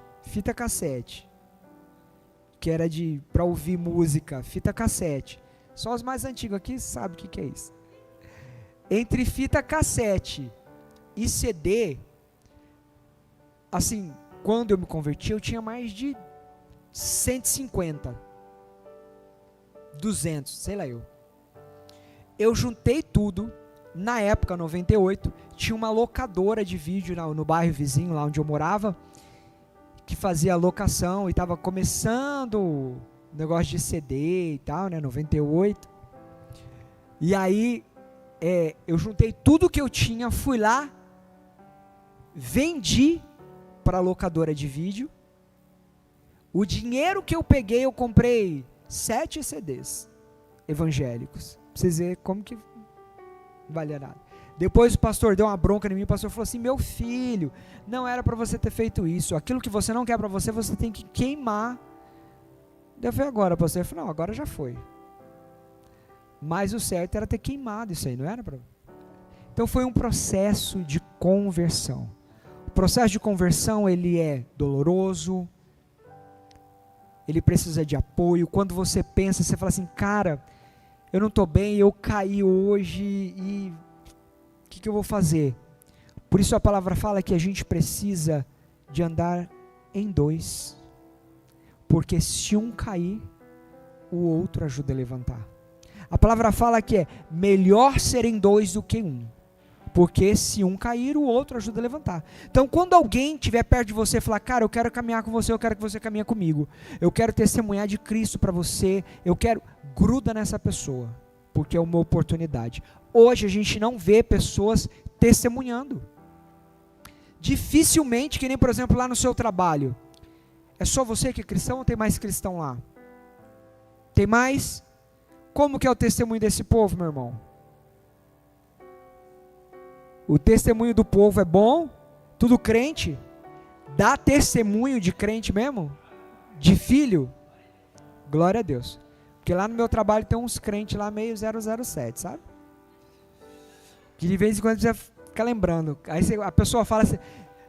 Speaker 1: que era para ouvir música, fita cassete, só os mais antigos aqui sabem o que é isso. Entre fita cassete e CD, assim, quando eu me converti, eu tinha mais de 150, 200, sei lá eu juntei tudo. Na época, 98, tinha uma locadora de vídeo no bairro vizinho, lá onde eu morava, que fazia locação e estava começando o negócio de CD e tal, né, 98. E aí, eu juntei tudo que eu tinha, fui lá, vendi para a locadora de vídeo. O dinheiro que eu peguei, eu comprei 7 CDs evangélicos. Pra vocês verem como que não valia nada. Depois o pastor deu uma bronca em mim, o pastor falou assim: meu filho, não era para você ter feito isso, aquilo que você não quer para você, você tem que queimar. Daí eu falei: agora, pastor? Eu falei: não, agora já foi. Mas o certo era ter queimado isso aí, não era para... Então foi um processo de conversão. O processo de conversão, ele é doloroso, ele precisa de apoio. Quando você pensa, você fala assim: cara, eu não estou bem, eu caí hoje e o que eu vou fazer? Por isso a palavra fala que a gente precisa de andar em 2, porque se um cair, o outro ajuda a levantar. A palavra fala que é melhor serem 2 do que 1, porque se um cair, o outro ajuda a levantar. Então, quando alguém estiver perto de você e falar: cara, eu quero caminhar com você, eu quero que você caminhe comigo, eu quero testemunhar de Cristo para você, gruda nessa pessoa, porque é uma oportunidade. Hoje a gente não vê pessoas testemunhando. Dificilmente, que nem por exemplo lá no seu trabalho, é só você que é cristão ou tem mais cristão lá? Tem mais? Como que é o testemunho desse povo, meu irmão? O testemunho do povo é bom? Tudo crente? Dá testemunho de crente mesmo? De filho? Glória a Deus. Porque lá no meu trabalho tem uns crentes lá meio 007, sabe? Que de vez em quando você fica lembrando. Aí a pessoa fala assim: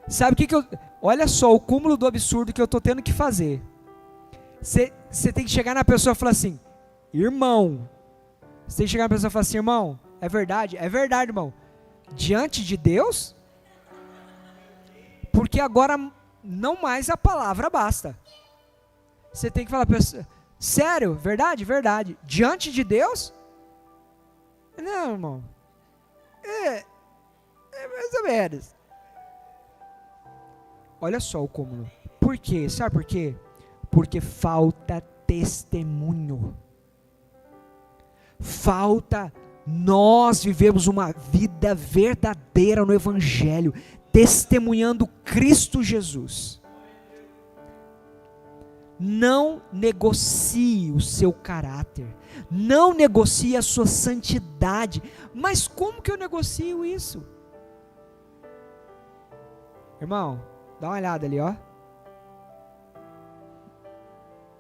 Speaker 1: sabe o que eu... Olha só o cúmulo do absurdo que eu estou tendo que fazer. Você tem que chegar na pessoa e falar assim: irmão. Você tem que chegar na pessoa e falar assim: irmão, é verdade? É verdade, irmão. Diante de Deus? Porque agora não mais a palavra basta. Você tem que falar para a pessoa: sério? Verdade? Verdade. Diante de Deus? Não, irmão. É mais ou menos. Olha só o cúmulo. Por quê? Sabe por quê? Porque falta testemunho. Nós vivemos uma vida verdadeira no Evangelho, testemunhando Cristo Jesus. Não negocie o seu caráter, não negocie a sua santidade. Mas como que eu negocio isso? Irmão, dá uma olhada ali, ó.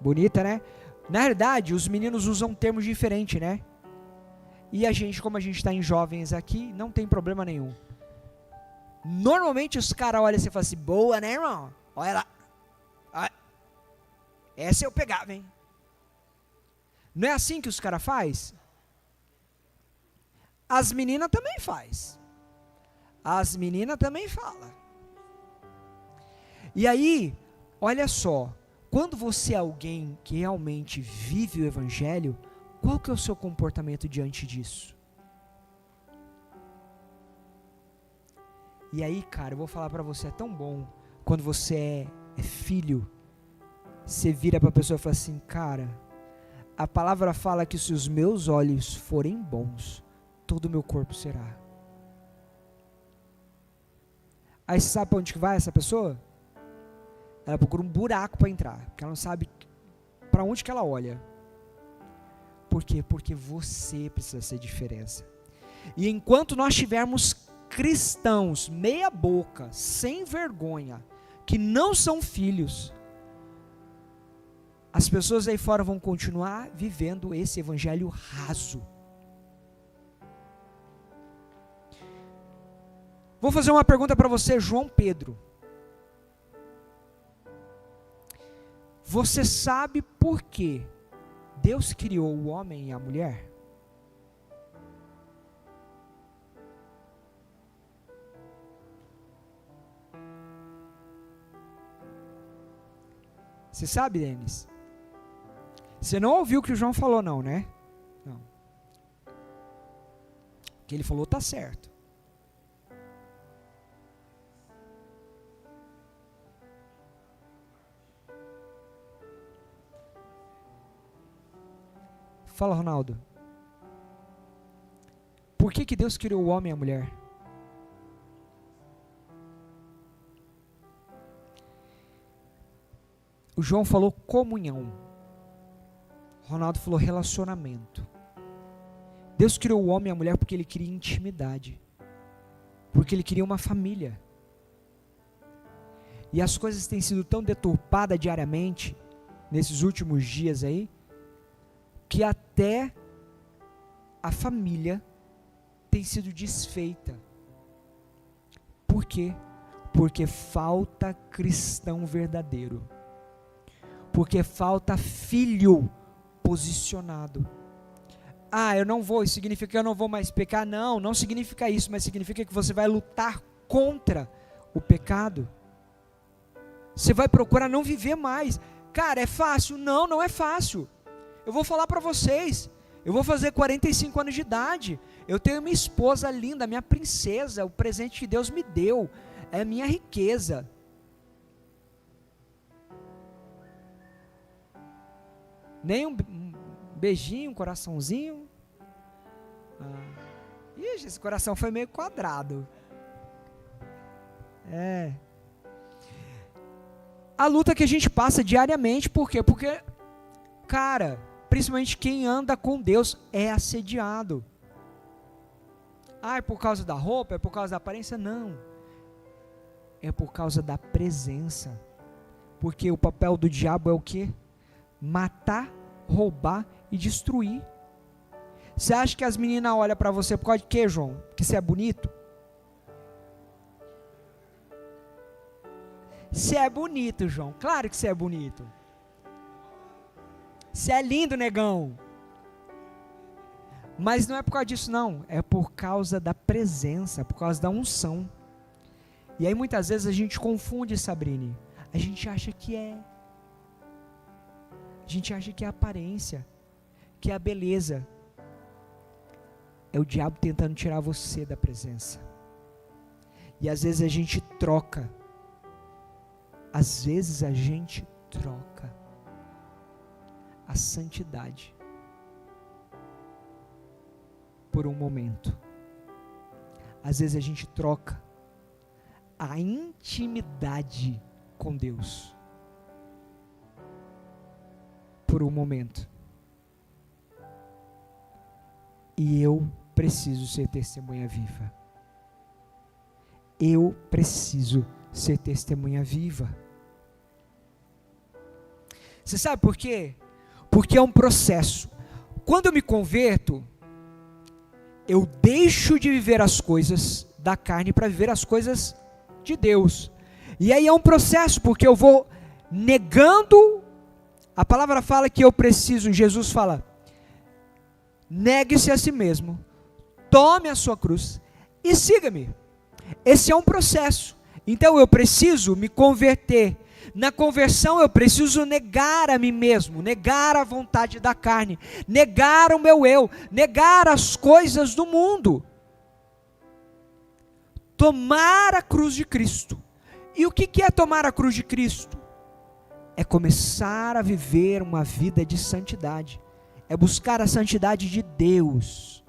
Speaker 1: Bonita, né? Na verdade, os meninos usam termos diferentes, né? E a gente, como a gente está em jovens aqui, não tem problema nenhum. Normalmente os caras olham assim e falam assim: boa, né, irmão? Olha lá. Olha. Essa eu pegava, hein? Não é assim que os caras fazem? As meninas também fazem. As meninas também falam. E aí, olha só. Quando você é alguém que realmente vive o Evangelho, qual que é o seu comportamento diante disso? E aí, cara, eu vou falar pra você, é tão bom quando você é filho, você vira pra pessoa e fala assim: cara, a palavra fala que se os meus olhos forem bons, todo o meu corpo será. Aí você sabe pra onde que vai essa pessoa? Ela procura um buraco para entrar, porque ela não sabe para onde que ela olha. por quê? Porque você precisa ser diferença. E enquanto nós tivermos cristãos meia boca, sem vergonha, que não são filhos, as pessoas aí fora vão continuar vivendo esse evangelho raso. Vou fazer uma pergunta para você, João Pedro. Você sabe por que Deus criou o homem e a mulher? Você sabe, Denis? Você não ouviu o que o João falou, não, né? Não. O que ele falou está certo. Fala, Ronaldo. Por que Deus criou o homem e a mulher? O João falou comunhão. O Ronaldo falou relacionamento. Deus criou o homem e a mulher porque Ele queria intimidade. Porque Ele queria uma família. E as coisas têm sido tão deturpadas diariamente, nesses últimos dias aí, que até a família tem sido desfeita. Por quê? Porque falta cristão verdadeiro. Porque falta filho posicionado. Ah, eu não vou, isso significa que eu não vou mais pecar? Não, não significa isso, mas significa que você vai lutar contra o pecado. Você vai procurar não viver mais. Cara, é fácil? Não, não é fácil. Eu vou falar para vocês, eu vou fazer 45 anos de idade, eu tenho minha esposa linda, minha princesa, o presente que Deus me deu, é a minha riqueza. Nem um beijinho, um coraçãozinho. Ixi, esse coração foi meio quadrado. A luta que a gente passa diariamente, por quê? Porque, cara, principalmente quem anda com Deus é assediado. Ah, é por causa da roupa? É por causa da aparência? Não. É por causa da presença. Porque o papel do diabo é o quê? Matar, roubar e destruir. Você acha que as meninas olham para você por causa de quê, João? Porque você é bonito? Você é bonito, João. Claro que você é bonito. Você é lindo, negão. Mas não é por causa disso, não. É por causa da presença, por causa da unção. E aí muitas vezes a gente confunde, Sabrine. A gente acha que é. A gente acha que é a aparência, que é a beleza. É o diabo tentando tirar você da presença. E às vezes a gente troca. Às vezes a gente troca a santidade por um momento. Às vezes a gente troca a intimidade com Deus por um momento. E eu preciso ser testemunha viva. Eu preciso ser testemunha viva. Você sabe por quê? Porque é um processo. Quando eu me converto, eu deixo de viver as coisas da carne para viver as coisas de Deus. E aí é um processo, porque eu vou negando. A palavra fala que eu preciso, Jesus fala, negue-se a si mesmo, tome a sua cruz e siga-me. Esse é um processo. Então eu preciso me converter. Na conversão eu preciso negar a mim mesmo, negar a vontade da carne, negar o meu eu, negar as coisas do mundo. Tomar a cruz de Cristo. E o que é tomar a cruz de Cristo? É começar a viver uma vida de santidade. É buscar a santidade de Deus.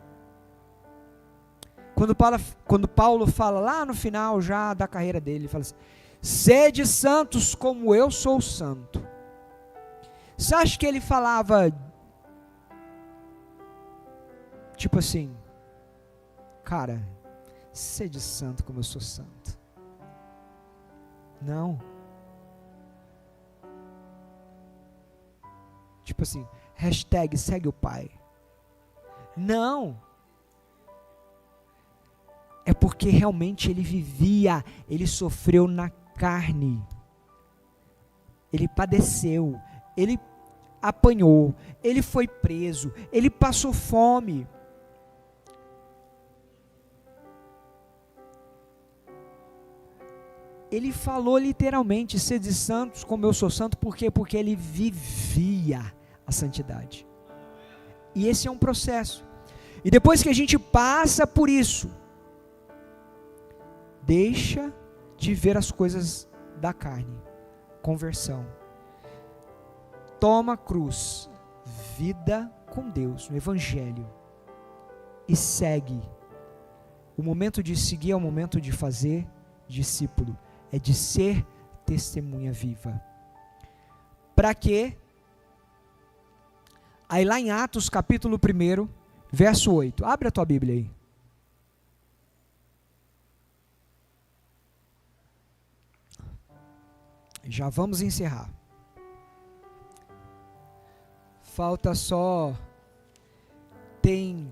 Speaker 1: Quando Paulo fala lá no final já da carreira dele, ele fala assim, sede santos como eu sou santo. Você acha que ele falava Tipo assim, cara, sede santo como eu sou santo. Não. Tipo assim, hashtag segue o Pai. Não. É porque realmente ele vivia, ele sofreu na carne. Ele padeceu, ele apanhou, ele foi preso, ele passou fome. Ele falou literalmente, sede santos como eu sou santo, por quê? Porque ele vivia a santidade. E esse é um processo. E depois que a gente passa por isso, deixa de ver as coisas da carne. Conversão. Toma a cruz, vida com Deus, no Evangelho, e segue. O momento de seguir é o momento de fazer discípulo, é de ser testemunha viva. Para quê? Aí lá em Atos capítulo 1, verso 8, abre a tua Bíblia aí. Já vamos encerrar. Falta só, tem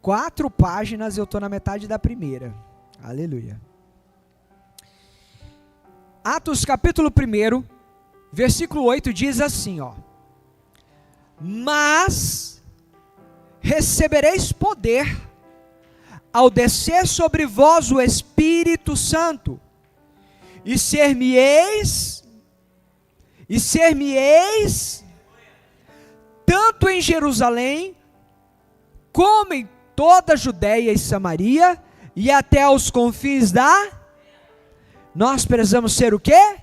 Speaker 1: 4 páginas, eu estou na metade da primeira. Aleluia. Atos capítulo 1, versículo 8 diz assim, ó: mas recebereis poder ao descer sobre vós o Espírito Santo, e ser-me-eis tanto em Jerusalém, como em toda a Judeia e Samaria, e até aos confins da... Nós precisamos ser o quê?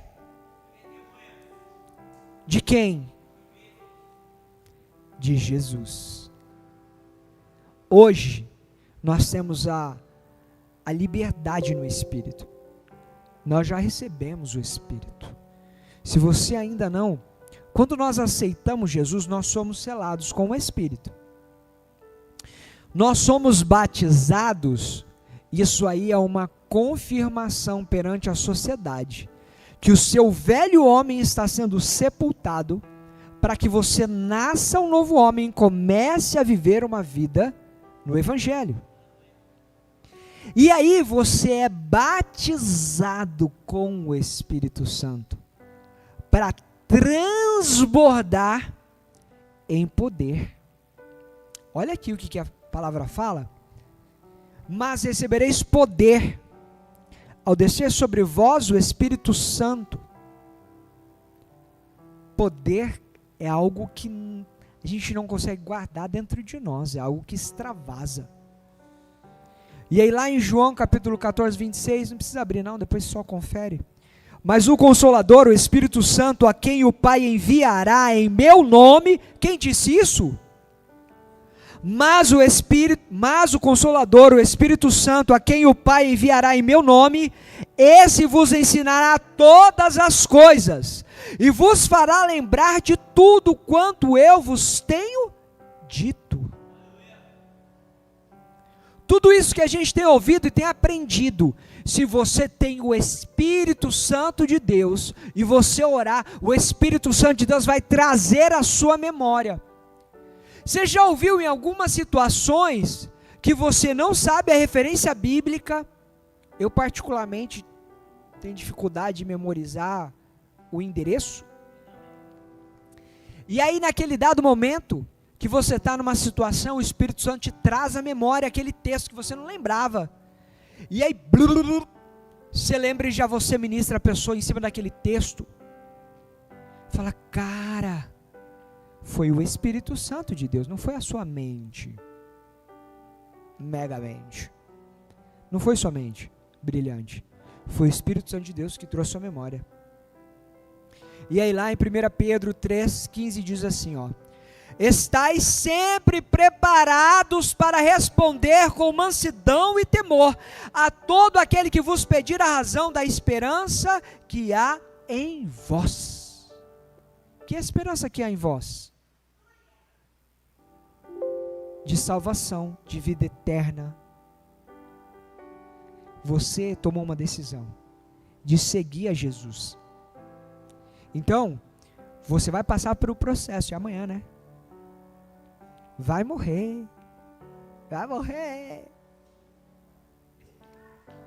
Speaker 1: De quem? De Jesus. Hoje, nós temos a liberdade no Espírito. Nós já recebemos o Espírito. Se você ainda não, quando nós aceitamos Jesus, nós somos selados com o Espírito. Nós somos batizados, isso aí é uma confirmação perante a sociedade, que o seu velho homem está sendo sepultado, para que você nasça um novo homem e comece a viver uma vida no Evangelho. E aí você é batizado com o Espírito Santo, para transbordar em poder. Olha aqui o que a palavra fala. Mas recebereis poder ao descer sobre vós o Espírito Santo. Poder é algo que a gente não consegue guardar dentro de nós, é algo que extravasa. E aí lá em João capítulo 14, 26, não precisa abrir não, depois só confere. Mas o Consolador, o Espírito Santo, a quem o Pai enviará em meu nome, quem disse isso? Mas o Consolador, o Espírito Santo, a quem o Pai enviará em meu nome, esse vos ensinará todas as coisas, e vos fará lembrar de tudo quanto eu vos tenho dito. Tudo isso que a gente tem ouvido e tem aprendido, se você tem o Espírito Santo de Deus, e você orar, o Espírito Santo de Deus vai trazer a sua memória. Você já ouviu em algumas situações, que você não sabe a referência bíblica? Eu particularmente tenho dificuldade de memorizar o endereço. E aí naquele dado momento, que você está numa situação, o Espírito Santo te traz à memória aquele texto que você não lembrava. E aí, você lembra e já você ministra a pessoa em cima daquele texto. Fala, cara, foi o Espírito Santo de Deus, não foi a sua mente. Megamente. Não foi sua mente brilhante. Foi o Espírito Santo de Deus que trouxe a sua memória. E aí lá em 1 Pedro 3,15 diz assim, ó: estais sempre preparados para responder com mansidão e temor a todo aquele que vos pedir a razão da esperança que há em vós. Que esperança que há em vós? de salvação, de vida eterna. Você tomou uma decisão de seguir a Jesus. Então, você vai passar por um processo, e amanhã, né? Vai morrer. Vai morrer.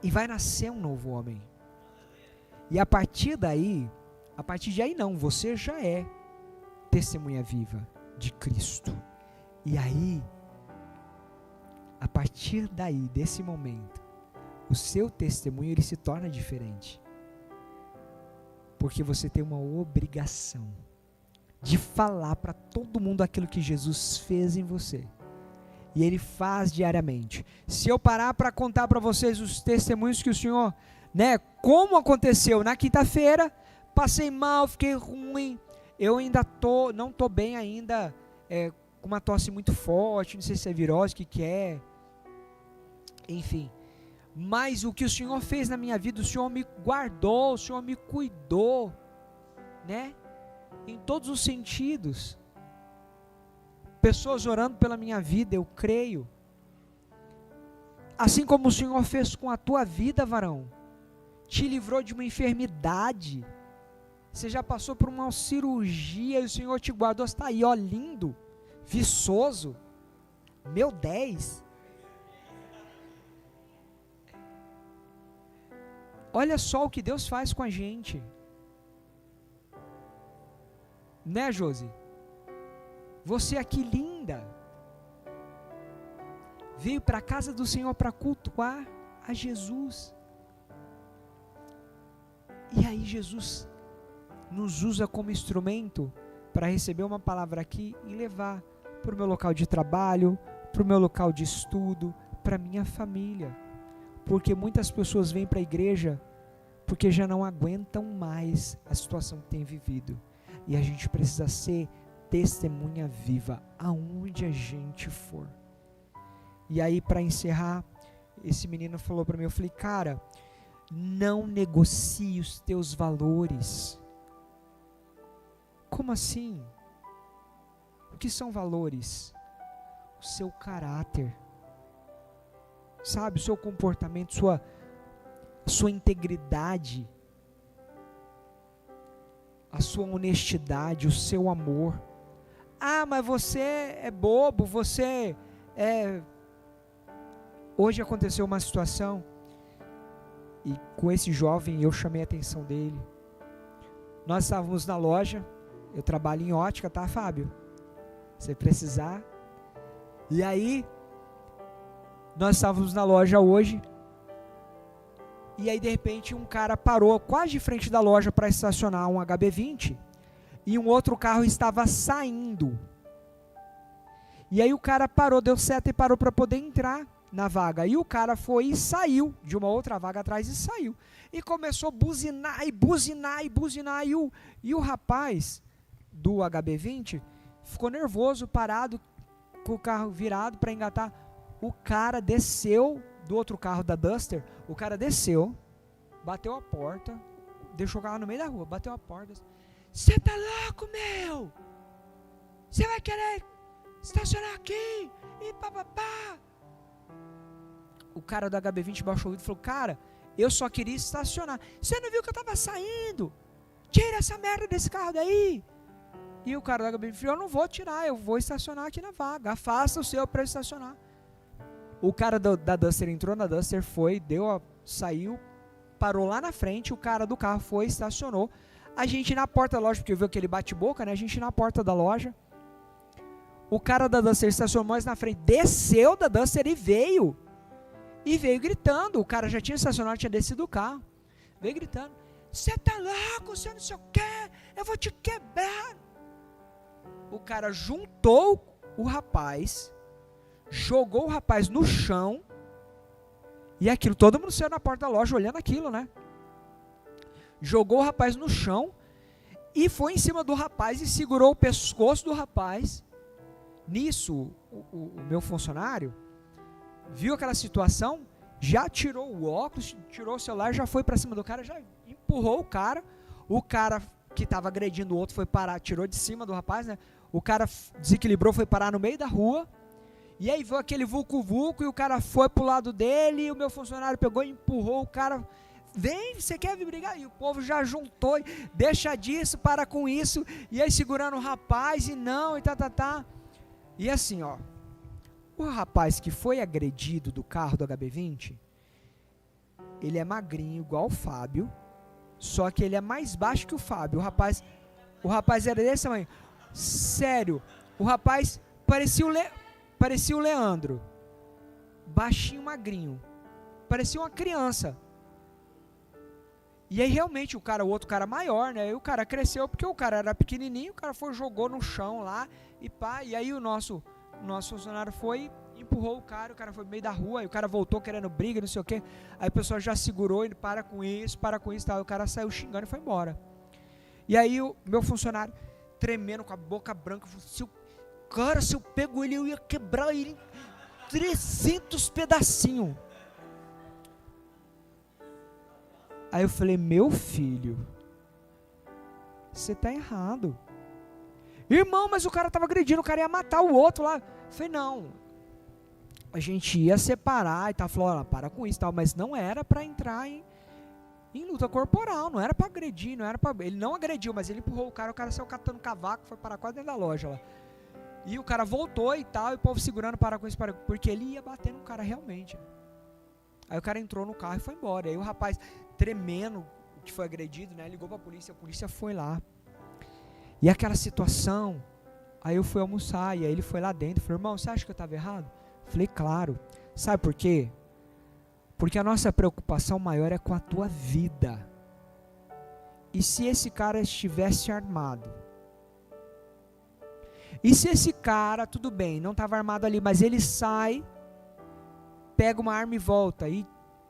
Speaker 1: E vai nascer um novo homem. E a partir de aí não, você já é testemunha viva de Cristo. E aí, a partir daí, desse momento, o seu testemunho ele se torna diferente. Porque você tem uma obrigação de falar para todo mundo aquilo que Jesus fez em você. E Ele faz diariamente. Se eu parar para contar para vocês os testemunhos que o Senhor, como aconteceu na quinta-feira, passei mal, fiquei ruim, eu ainda não estou bem ainda, com uma tosse muito forte, não sei se é virose, o que é, enfim. Mas o que o Senhor fez na minha vida, o Senhor me guardou, o Senhor me cuidou, em todos os sentidos. Pessoas orando pela minha vida, eu creio. Assim como o Senhor fez com a tua vida, varão, te livrou de uma enfermidade, você já passou por uma cirurgia e o Senhor te guardou, você está aí, lindo, viçoso, meu 10. Olha só o que Deus faz com a gente. Né, Josi? Você aqui linda, veio para a casa do Senhor para cultuar a Jesus. E aí Jesus nos usa como instrumento para receber uma palavra aqui e levar para o meu local de trabalho, para o meu local de estudo, para a minha família. Porque muitas pessoas vêm para a igreja porque já não aguentam mais a situação que tem vivido. E a gente precisa ser testemunha viva aonde a gente for. E aí, para encerrar, esse menino falou para mim, eu falei, cara, não negocie os teus valores. Como assim? O que são valores? O seu caráter, sabe, o seu comportamento, sua integridade, a sua honestidade, o seu amor. Ah, mas você é bobo, você é... Hoje aconteceu uma situação, e com esse jovem eu chamei a atenção dele. Nós estávamos na loja, eu trabalho em ótica, tá, Fábio? Se precisar. E aí, nós estávamos na loja hoje, e aí de repente um cara parou quase de frente da loja para estacionar um HB20, e um outro carro estava saindo. E aí o cara parou, deu seta e parou para poder entrar na vaga. E o cara foi e saiu de uma outra vaga atrás e saiu. E começou a buzinar e buzinar e buzinar. E o rapaz do HB20 ficou nervoso, parado, com o carro virado para engatar. O cara desceu do outro carro da Duster. O cara desceu, bateu a porta, deixou o carro no meio da rua, bateu a porta. Você tá louco, meu? Você vai querer estacionar aqui? E papapá. O cara do HB20 baixou o vidro e falou, cara, eu só queria estacionar. Você não viu que eu tava saindo? Tira essa merda desse carro daí. E o cara do HB20 falou, eu não vou tirar, eu vou estacionar aqui na vaga. Afasta o seu para eu estacionar. O cara da Duster entrou na Duster, saiu, parou lá na frente, o cara do carro foi, estacionou. A gente na porta da loja, porque viu aquele bate-boca, né? A gente na porta da loja. O cara da Duster estacionou mais na frente, desceu da Duster e veio. E veio gritando. O cara já tinha estacionado, tinha descido do carro. Veio gritando, você tá louco, você não sei o que, eu vou te quebrar. O cara juntou o rapaz, jogou o rapaz no chão, e aquilo, todo mundo saiu na porta da loja olhando aquilo, né? Jogou o rapaz no chão, e foi em cima do rapaz, e segurou o pescoço do rapaz. Nisso, o meu funcionário, viu aquela situação, já tirou o óculos, tirou o celular, já foi pra cima do cara, já empurrou o cara que estava agredindo o outro foi parar, tirou de cima do rapaz, né? O cara desequilibrou, foi parar no meio da rua, E aí veio aquele vulco-vulco e o cara foi pro lado dele e o meu funcionário pegou e empurrou o cara. Vem, você quer vir brigar? E o povo já juntou, deixa disso, para com isso. E aí segurando o rapaz e não, e tá. E assim, ó, o rapaz que foi agredido do carro do HB20, ele é magrinho igual o Fábio, só que ele é mais baixo que o Fábio. O rapaz era desse tamanho. Sério, o rapaz parecia o Leandro, baixinho, magrinho, parecia uma criança. E aí realmente o outro cara maior, né? E o cara cresceu porque o cara era pequenininho, o cara jogou no chão lá e pá. E aí o nosso funcionário foi, empurrou o cara foi no meio da rua, e o cara voltou querendo briga, não sei o quê. Aí o pessoal já segurou e para com isso, tal. E o cara saiu xingando e foi embora. E aí o meu funcionário, tremendo, com a boca branca, falou: se eu pego ele, eu ia quebrar ele em 300 pedacinhos. Aí eu falei: meu filho, você tá errado. Irmão, mas o cara tava agredindo, o cara ia matar o outro lá. Eu falei: não, a gente ia separar e tal. Falou: olha, para com isso e tal. Mas não era pra entrar em luta corporal, não era pra agredir, não era pra... Ele não agrediu, mas ele empurrou o cara saiu catando cavaco, foi parar quase dentro da loja lá. E o cara voltou e tal, e o povo segurando, para com isso, porque ele ia bater no cara realmente. Aí o cara entrou no carro e foi embora. Aí o rapaz, tremendo, que foi agredido, né, ligou pra polícia, a polícia foi lá. E aquela situação, aí eu fui almoçar, e aí ele foi lá dentro, falou: irmão, você acha que eu estava errado? Falei: claro. Sabe por quê? Porque a nossa preocupação maior é com a tua vida. E se esse cara estivesse armado? E se esse cara, tudo bem, não estava armado ali, mas ele sai, pega uma arma e volta, e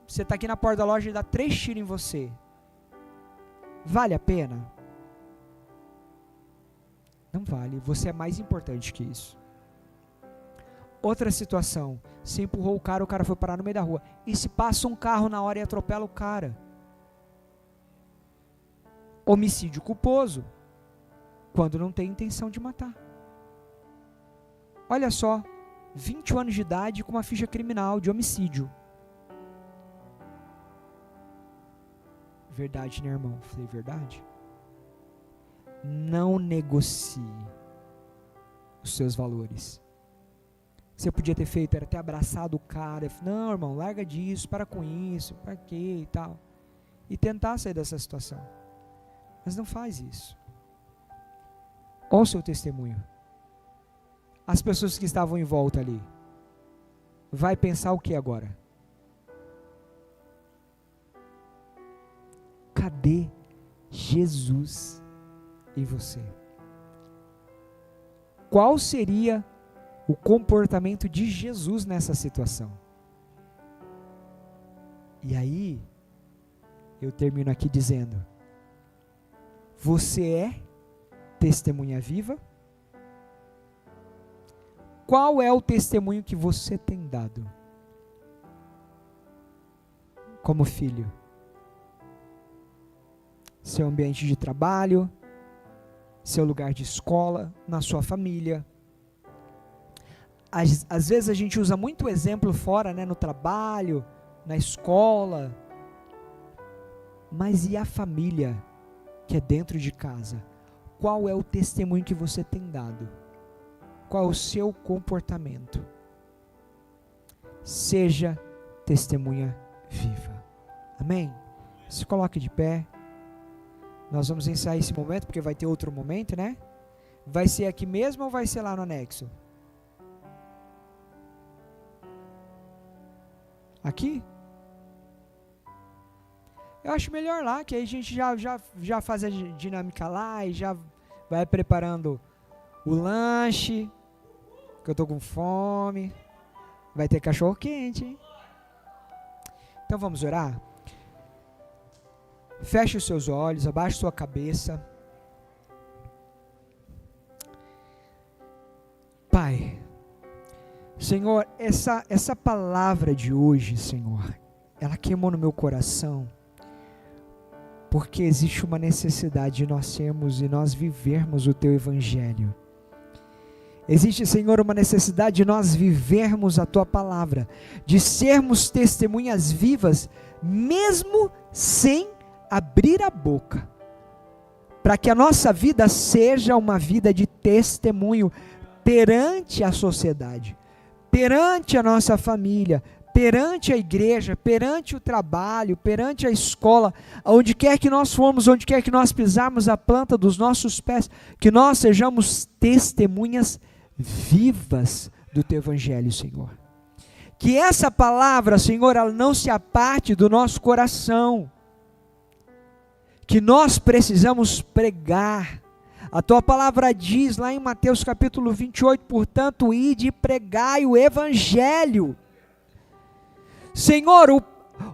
Speaker 1: você está aqui na porta da loja e dá 3 tiros em você. Vale a pena? Não vale, você é mais importante que isso. Outra situação, você empurrou o cara foi parar no meio da rua. E se passa um carro na hora e atropela o cara? Homicídio culposo, quando não tem intenção de matar. Olha só, 20 anos de idade com uma ficha criminal de homicídio. Verdade, né, irmão? Falei: verdade. Não negocie os seus valores. Você podia ter feito, era ter abraçado o cara, não, irmão, larga disso, para com isso, para quê e tal. E tentar sair dessa situação. Mas não faz isso. Olha o seu testemunho. As pessoas que estavam em volta ali, vai pensar o que agora? Cadê Jesus em você? Qual seria o comportamento de Jesus nessa situação? E aí, eu termino aqui dizendo: você é testemunha viva? Qual é o testemunho que você tem dado? Como filho? Seu ambiente de trabalho, seu lugar de escola, na sua família. Às vezes a gente usa muito exemplo fora, né, no trabalho, na escola. Mas e a família que é dentro de casa? Qual é o testemunho que você tem dado? Qual é o seu comportamento? Seja testemunha viva. Amém? Se coloque de pé. Nós vamos ensaiar esse momento, porque vai ter outro momento, né? Vai ser aqui mesmo ou vai ser lá no anexo? Aqui? Eu acho melhor lá, que aí a gente já faz a dinâmica lá e já vai preparando o lanche, que eu tô com fome. Vai ter cachorro quente, hein? Então vamos orar? Feche os seus olhos, abaixe sua cabeça. Pai, Senhor, essa palavra de hoje, Senhor, ela queimou no meu coração, porque existe uma necessidade de nós sermos e nós vivermos o Teu Evangelho. Existe, Senhor, uma necessidade de nós vivermos a Tua palavra, de sermos testemunhas vivas, mesmo sem abrir a boca, para que a nossa vida seja uma vida de testemunho perante a sociedade, perante a nossa família, perante a igreja, perante o trabalho, perante a escola, onde quer que nós formos, onde quer que nós pisarmos a planta dos nossos pés, que nós sejamos testemunhas vivas do Teu Evangelho, Senhor. Que essa palavra, Senhor, ela não se aparte do nosso coração, que nós precisamos pregar. A Tua palavra diz lá em Mateus capítulo 28, portanto, ide e pregai o Evangelho. Senhor,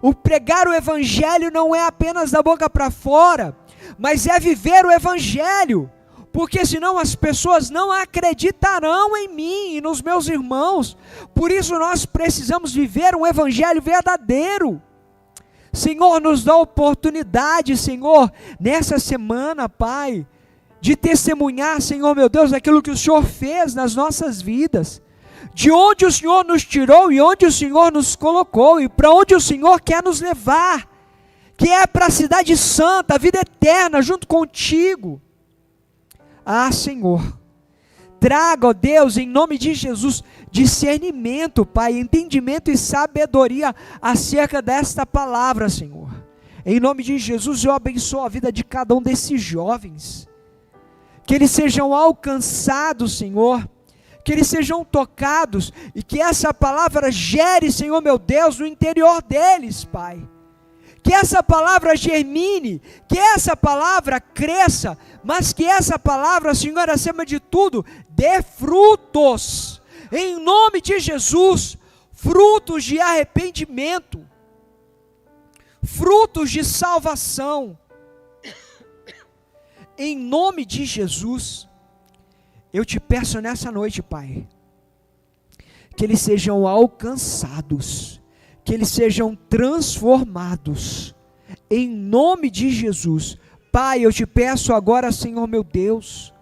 Speaker 1: o pregar o Evangelho não é apenas da boca para fora, mas é viver o Evangelho, porque senão as pessoas não acreditarão em mim e nos meus irmãos. Por isso nós precisamos viver um Evangelho verdadeiro. Senhor, nos dá oportunidade, Senhor, nessa semana, Pai, de testemunhar, Senhor meu Deus, aquilo que o Senhor fez nas nossas vidas, de onde o Senhor nos tirou e onde o Senhor nos colocou e para onde o Senhor quer nos levar, que é para a cidade santa, a vida eterna junto contigo. Ah, Senhor, traga, ó Deus, em nome de Jesus, discernimento, Pai, entendimento e sabedoria acerca desta palavra, Senhor. Em nome de Jesus, eu abençoo a vida de cada um desses jovens, que eles sejam alcançados, Senhor, que eles sejam tocados, e que essa palavra gere, Senhor meu Deus, no interior deles, Pai. Que essa palavra germine, que essa palavra cresça, mas que essa palavra, Senhor, acima de tudo, dê frutos, em nome de Jesus, frutos de arrependimento, frutos de salvação, em nome de Jesus. Eu te peço nessa noite, Pai, que eles sejam alcançados, que eles sejam transformados, em nome de Jesus. Pai, eu te peço agora, Senhor meu Deus,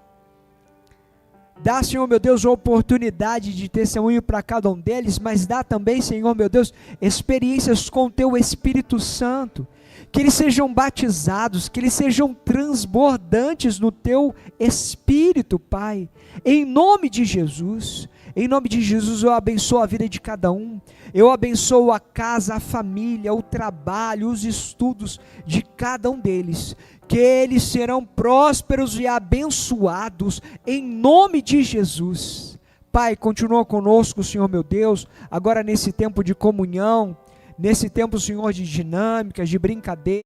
Speaker 1: dá, Senhor meu Deus, a oportunidade de testemunho para cada um deles, mas dá também, Senhor meu Deus, experiências com o Teu Espírito Santo, que eles sejam batizados, que eles sejam transbordantes no Teu Espírito, Pai, em nome de Jesus. Em nome de Jesus, eu abençoo a vida de cada um, eu abençoo a casa, a família, o trabalho, os estudos de cada um deles, que eles serão prósperos e abençoados, em nome de Jesus. Pai, continua conosco, Senhor meu Deus, agora nesse tempo de comunhão, nesse tempo, Senhor, de dinâmicas, de brincadeira.